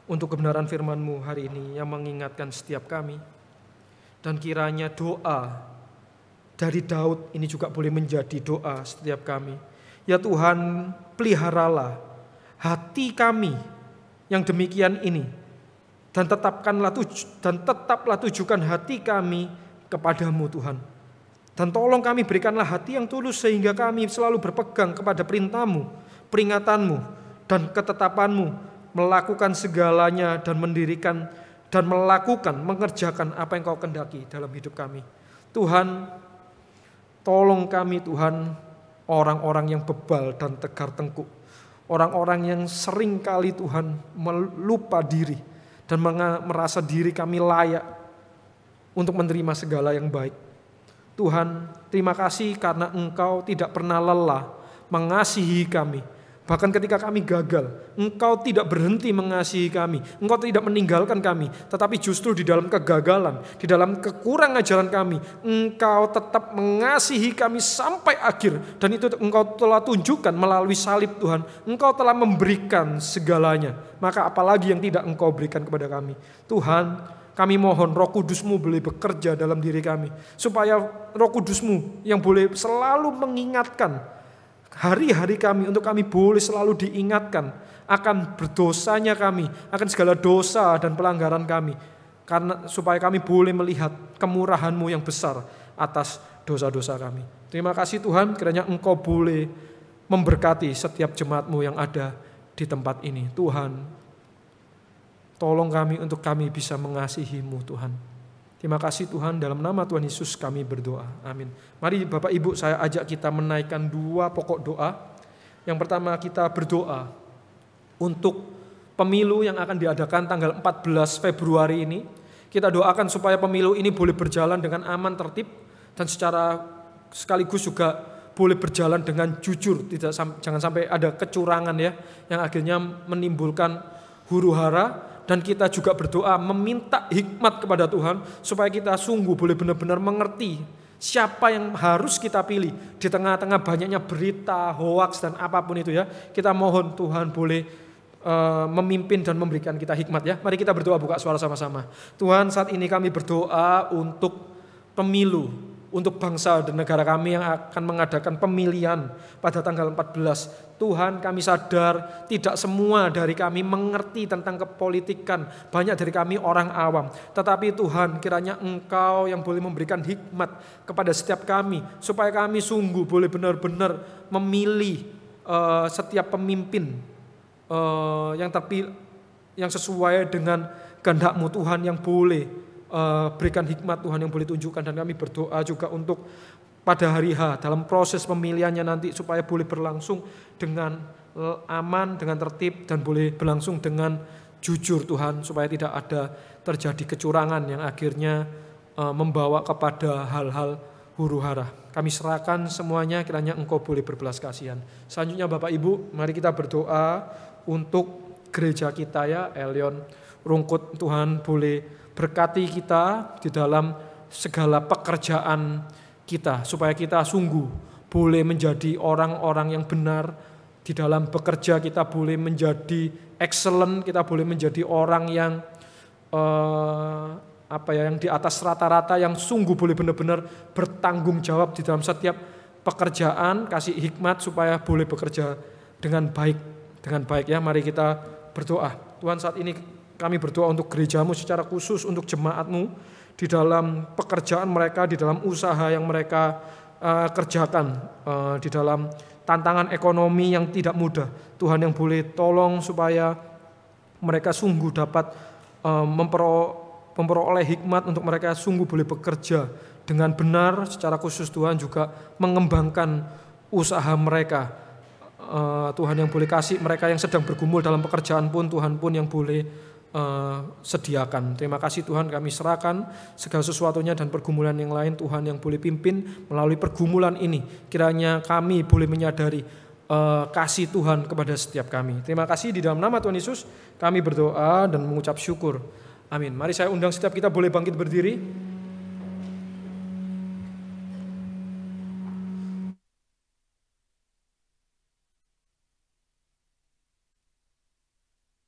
untuk kebenaran firman-Mu hari ini yang mengingatkan setiap kami. Dan kiranya doa dari Daud ini juga boleh menjadi doa setiap kami. Ya Tuhan, peliharalah hati kami yang demikian ini, dan tetaplah tujukan hati kami kepadamu Tuhan. Dan tolong kami berikanlah hati yang tulus sehingga kami selalu berpegang kepada perintah-Mu, peringatanmu, dan ketetapanmu, melakukan segalanya dan mendirikan dan mengerjakan apa yang Kau kehendaki dalam hidup kami. Tuhan, tolong kami Tuhan, orang-orang yang bebal dan tegar tengkuk, orang-orang yang sering kali Tuhan melupa diri dan merasa diri kami layak untuk menerima segala yang baik. Tuhan, terima kasih karena Engkau tidak pernah lelah mengasihi kami. Bahkan ketika kami gagal, Engkau tidak berhenti mengasihi kami. Engkau tidak meninggalkan kami. Tetapi justru di dalam kegagalan, di dalam kekurangan ajaran kami, Engkau tetap mengasihi kami sampai akhir. Dan itu Engkau telah tunjukkan melalui salib Tuhan. Engkau telah memberikan segalanya. Maka apalagi yang tidak Engkau berikan kepada kami. Tuhan, kami mohon Roh Kudus-Mu boleh bekerja dalam diri kami. Supaya Roh Kudus-Mu yang boleh selalu mengingatkan hari-hari kami, untuk kami boleh selalu diingatkan akan berdosanya kami, akan segala dosa dan pelanggaran kami. Karena supaya kami boleh melihat kemurahan-Mu yang besar atas dosa-dosa kami. Terima kasih Tuhan, kiranya Engkau boleh memberkati setiap jemaat-Mu yang ada di tempat ini. Tuhan, tolong kami untuk kami bisa mengasihi-Mu Tuhan. Terima kasih Tuhan, dalam nama Tuhan Yesus kami berdoa. Amin. Mari Bapak Ibu, saya ajak kita menaikkan 2 pokok doa. Yang pertama, kita berdoa untuk pemilu yang akan diadakan tanggal 14 Februari ini. Kita doakan supaya pemilu ini boleh berjalan dengan aman, tertib, dan secara sekaligus juga boleh berjalan dengan jujur. Jangan sampai ada kecurangan ya, yang akhirnya menimbulkan huru-hara. Dan kita juga berdoa meminta hikmat kepada Tuhan supaya kita sungguh boleh benar-benar mengerti siapa yang harus kita pilih di tengah-tengah banyaknya berita, hoaks dan apapun itu ya. Kita mohon Tuhan boleh memimpin dan memberikan kita hikmat ya. Mari kita berdoa, buka suara sama-sama. Tuhan, saat ini kami berdoa untuk pemilu, untuk bangsa dan negara kami yang akan mengadakan pemilihan pada tanggal 14. Tuhan, kami sadar tidak semua dari kami mengerti tentang kepolitikan. Banyak dari kami orang awam. Tetapi Tuhan, kiranya Engkau yang boleh memberikan hikmat kepada setiap kami, supaya kami sungguh boleh benar-benar memilih setiap pemimpin yang terpilih, yang sesuai dengan kehendak-Mu Tuhan, yang boleh berikan hikmat Tuhan, yang boleh tunjukkan. Dan kami berdoa juga untuk pada hari H dalam proses pemilihannya nanti supaya boleh berlangsung dengan aman, dengan tertib, dan boleh berlangsung dengan jujur Tuhan, supaya tidak ada terjadi kecurangan yang akhirnya membawa kepada hal-hal huru-hara. Kami serahkan semuanya, kiranya Engkau boleh berbelas kasihan. Selanjutnya Bapak Ibu, mari kita berdoa untuk gereja kita ya, Elion Rungkut. Tuhan boleh berkati kita di dalam segala pekerjaan kita, supaya kita sungguh boleh menjadi orang-orang yang benar di dalam bekerja. Kita boleh menjadi excellent, kita boleh menjadi orang yang yang di atas rata-rata, yang sungguh boleh benar-benar bertanggung jawab di dalam setiap pekerjaan. Kasih hikmat supaya boleh bekerja dengan baik ya. Mari kita berdoa. Tuhan, saat ini kami berdoa untuk gereja-Mu secara khusus, untuk jemaat-Mu di dalam pekerjaan mereka, di dalam usaha yang mereka kerjakan di dalam tantangan ekonomi yang tidak mudah. Tuhan yang boleh tolong supaya mereka sungguh dapat memperoleh hikmat untuk mereka sungguh boleh bekerja dengan benar. Secara khusus Tuhan juga mengembangkan usaha mereka. Tuhan yang boleh kasih mereka yang sedang bergumul dalam pekerjaan pun Tuhan pun yang boleh sediakan. Terima kasih Tuhan, kami serahkan segala sesuatunya dan pergumulan yang lain Tuhan yang boleh pimpin melalui pergumulan ini. Kiranya kami boleh menyadari kasih Tuhan kepada setiap kami. Terima kasih, di dalam nama Tuhan Yesus kami berdoa dan mengucap syukur. Amin. Mari saya undang setiap kita boleh bangkit berdiri.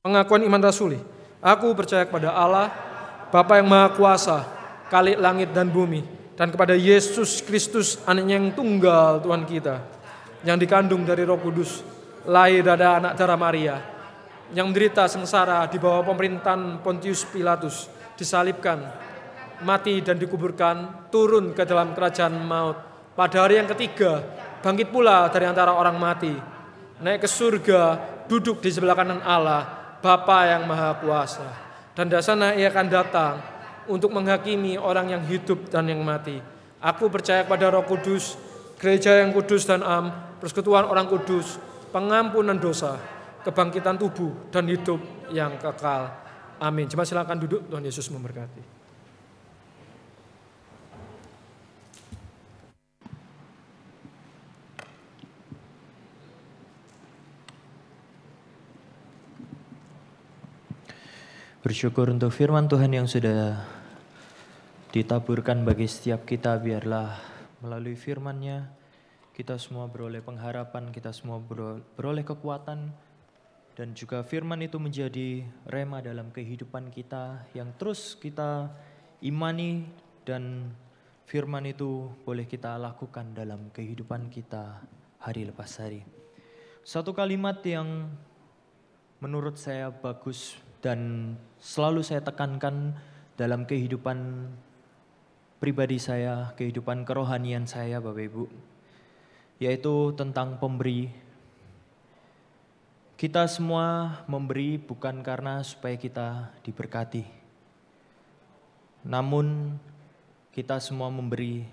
Pengakuan iman rasuli. Aku percaya kepada Allah, Bapa yang Maha Kuasa, Khalik langit dan bumi, dan kepada Yesus Kristus, Anaknya yang tunggal Tuhan kita, yang dikandung dari Roh Kudus, lahir dari anak darah Maria, yang menderita sengsara di bawah pemerintahan Pontius Pilatus, disalibkan, mati dan dikuburkan, turun ke dalam kerajaan maut. Pada hari yang ketiga, bangkit pula dari antara orang mati, naik ke surga, duduk di sebelah kanan Allah, Bapa yang Maha Kuasa. Dan dari sana Ia akan datang untuk menghakimi orang yang hidup dan yang mati. Aku percaya kepada Roh Kudus, gereja yang kudus dan am, persekutuan orang kudus, pengampunan dosa, kebangkitan tubuh dan hidup yang kekal. Amin. Jemaat silakan duduk, Tuhan Yesus memberkati. Bersyukur untuk firman Tuhan yang sudah ditaburkan bagi setiap kita. Biarlah melalui firman-Nya kita semua beroleh pengharapan, kita semua beroleh kekuatan, dan juga firman itu menjadi rema dalam kehidupan kita yang terus kita imani, dan firman itu boleh kita lakukan dalam kehidupan kita hari lepas hari. Satu kalimat yang menurut saya bagus dan selalu saya tekankan dalam kehidupan pribadi saya, kehidupan kerohanian saya Bapak Ibu, yaitu tentang pemberi. Kita semua memberi bukan karena supaya kita diberkati, namun kita semua memberi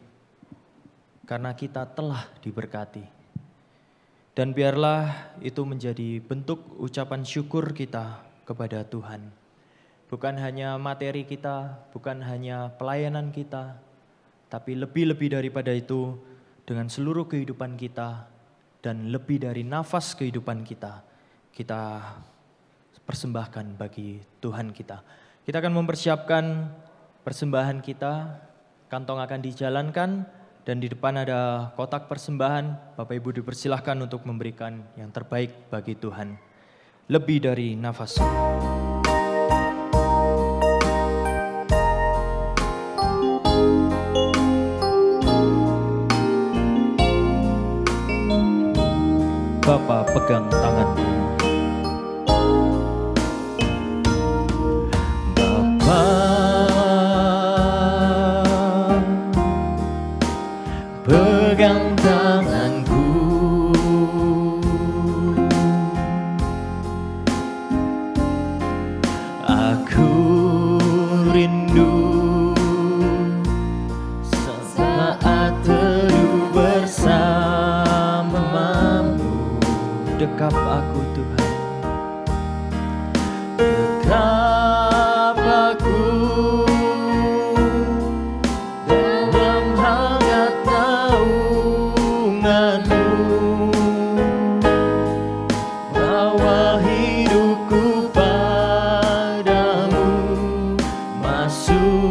karena kita telah diberkati. Dan biarlah itu menjadi bentuk ucapan syukur kita kepada Tuhan. Bukan hanya materi kita, bukan hanya pelayanan kita, tapi lebih-lebih daripada itu dengan seluruh kehidupan kita dan lebih dari nafas kehidupan kita, kita persembahkan bagi Tuhan kita. Kita akan mempersiapkan persembahan kita, kantong akan dijalankan, dan di depan ada kotak persembahan. Bapak Ibu dipersilahkan untuk memberikan yang terbaik bagi Tuhan. Lebih dari nafas. Bapa pegang tanganku. Bapa pegang tanganku. Aku rindu sesaat teduh bersamamu. Dekap aku Tuhan, dekap aku dalam hangat naunganmu. Bawa hidupku padamu, masuk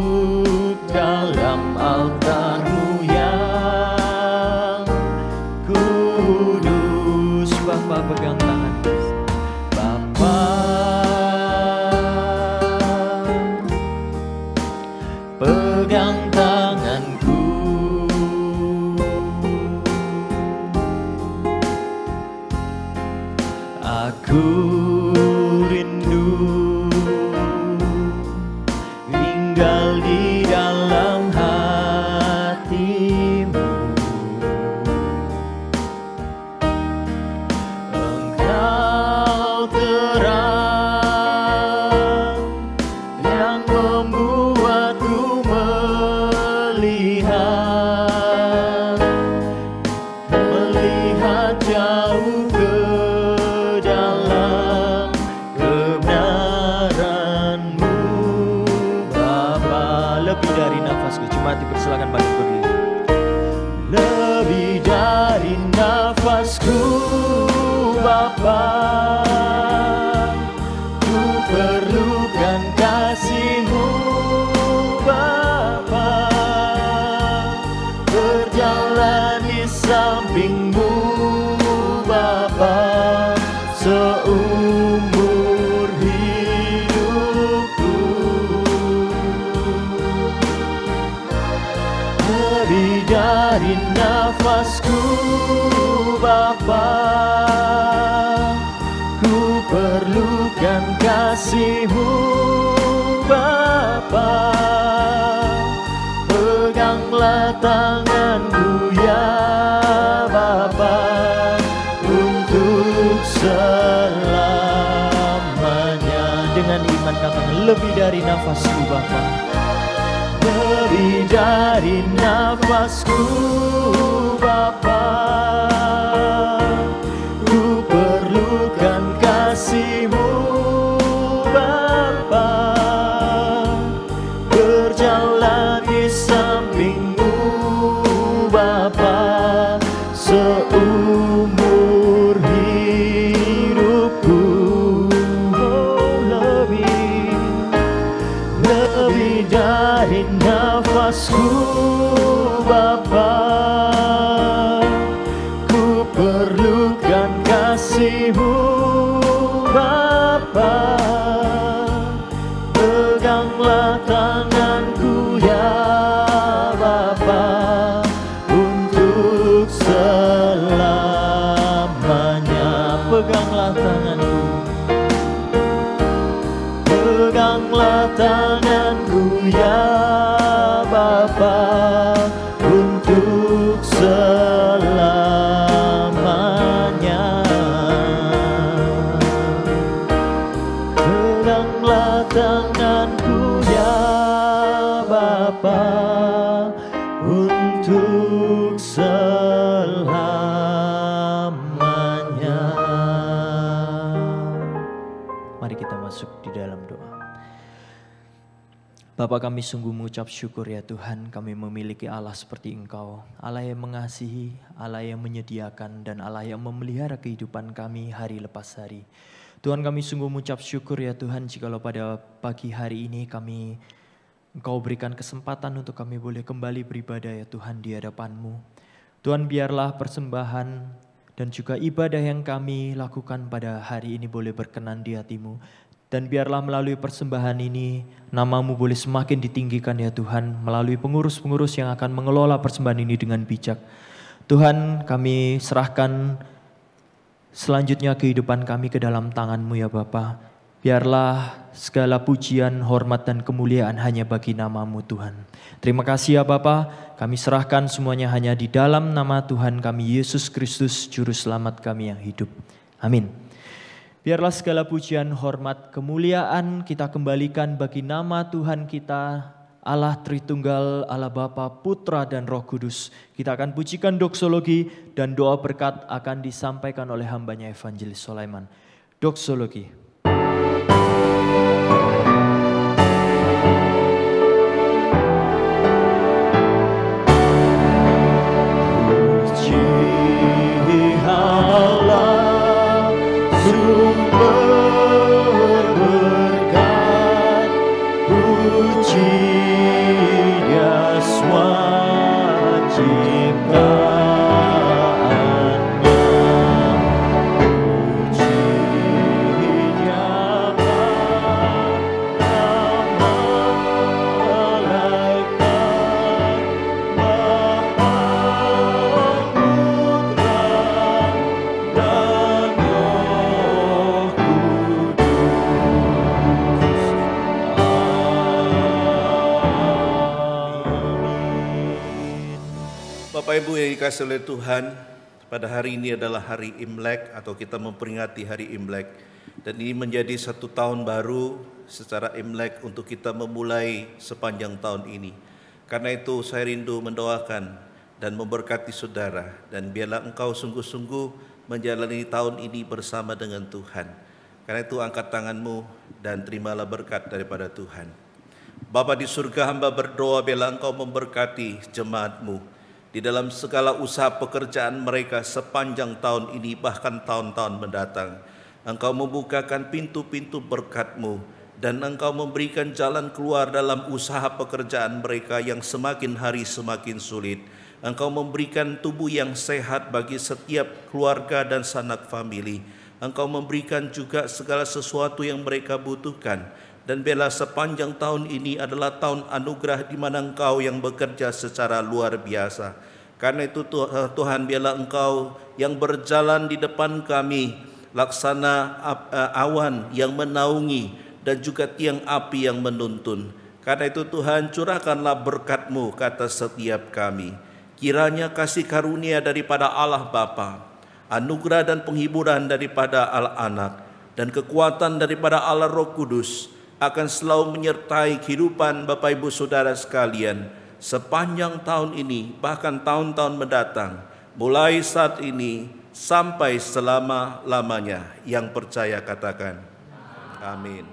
hormati, persilakan bangkit berdiri. Lebih dari nafasku Bapa, ku perlukan kasih-Mu Bapa, berjalan di samping-Mu Bapa, seumur hidupku. Lebih dari nafasku Bapa, ku perlukan kasih-Mu Bapa, peganglah tanganku ya Bapa, untuk selamanya. Dengan iman katakan, lebih dari nafasku Bapa, lebih dari nafasku Bapa, ku perlukan kasih-Mu Bapa, berjalan di samping-Mu Bapa, seumur hidupku. Oh, lebih dari nafasku Bapa, ku perlukan kasih-Mu Bapa, peganglah tanganku ya Bapa, untuk selamanya. Peganglah tanganku, peganglah tanganku ya Bapa, untuk selamanya. Peganglah tanganku ya Bapa, untuk selamanya. Mari kita masuk di dalam doa. Bapa, kami sungguh mengucap syukur ya Tuhan, kami memiliki Allah seperti Engkau, Allah yang mengasihi, Allah yang menyediakan, dan Allah yang memelihara kehidupan kami hari lepas hari. Tuhan, kami sungguh mengucap syukur ya Tuhan, jikalau pada pagi hari ini Engkau berikan kesempatan untuk kami boleh kembali beribadah ya Tuhan di hadapan-Mu. Tuhan, biarlah persembahan dan juga ibadah yang kami lakukan pada hari ini boleh berkenan di hati-Mu. Dan biarlah melalui persembahan ini nama-Mu boleh semakin ditinggikan ya Tuhan, melalui pengurus-pengurus yang akan mengelola persembahan ini dengan bijak. Tuhan, kami serahkan selanjutnya kehidupan kami ke dalam tangan-Mu ya Bapa. Biarlah segala pujian, hormat, dan kemuliaan hanya bagi nama-Mu Tuhan. Terima kasih ya Bapa, kami serahkan semuanya hanya di dalam nama Tuhan kami Yesus Kristus, Juru Selamat kami yang hidup. Amin. Biarlah segala pujian, hormat, kemuliaan kita kembalikan bagi nama Tuhan kita, Allah Tritunggal, Allah Bapa, Putra, dan Roh Kudus. Kita akan pujikan doksologi dan doa berkat akan disampaikan oleh hambanya Evangelis Sulaiman. Doksologi. Bapak Ibu yang dikasihi oleh Tuhan, pada hari ini adalah hari Imlek atau kita memperingati hari Imlek. Dan ini menjadi satu tahun baru secara Imlek untuk kita memulai sepanjang tahun ini. Karena itu saya rindu mendoakan dan memberkati saudara. Dan biarlah engkau sungguh-sungguh menjalani tahun ini bersama dengan Tuhan. Karena itu angkat tanganmu dan terimalah berkat daripada Tuhan. Bapa di surga, hamba berdoa bila Engkau memberkati jemaat-Mu di dalam segala usaha pekerjaan mereka sepanjang tahun ini, bahkan tahun-tahun mendatang. Engkau membukakan pintu-pintu berkat-Mu dan Engkau memberikan jalan keluar dalam usaha pekerjaan mereka yang semakin hari semakin sulit. Engkau memberikan tubuh yang sehat bagi setiap keluarga dan sanak famili. Engkau memberikan juga segala sesuatu yang mereka butuhkan. Dan bila sepanjang tahun ini adalah tahun anugerah di mana Engkau yang bekerja secara luar biasa. Karena itu Tuhan, bila Engkau yang berjalan di depan kami, laksana awan yang menaungi dan juga tiang api yang menuntun. Karena itu Tuhan, curahkanlah berkat-Mu ke atas setiap kami. Kiranya kasih karunia daripada Allah Bapa, anugerah dan penghiburan daripada Allah Anak, dan kekuatan daripada Allah Roh Kudus akan selalu menyertai kehidupan Bapak Ibu Saudara sekalian sepanjang tahun ini, bahkan tahun-tahun mendatang, mulai saat ini sampai selama-lamanya. Yang percaya katakan amin.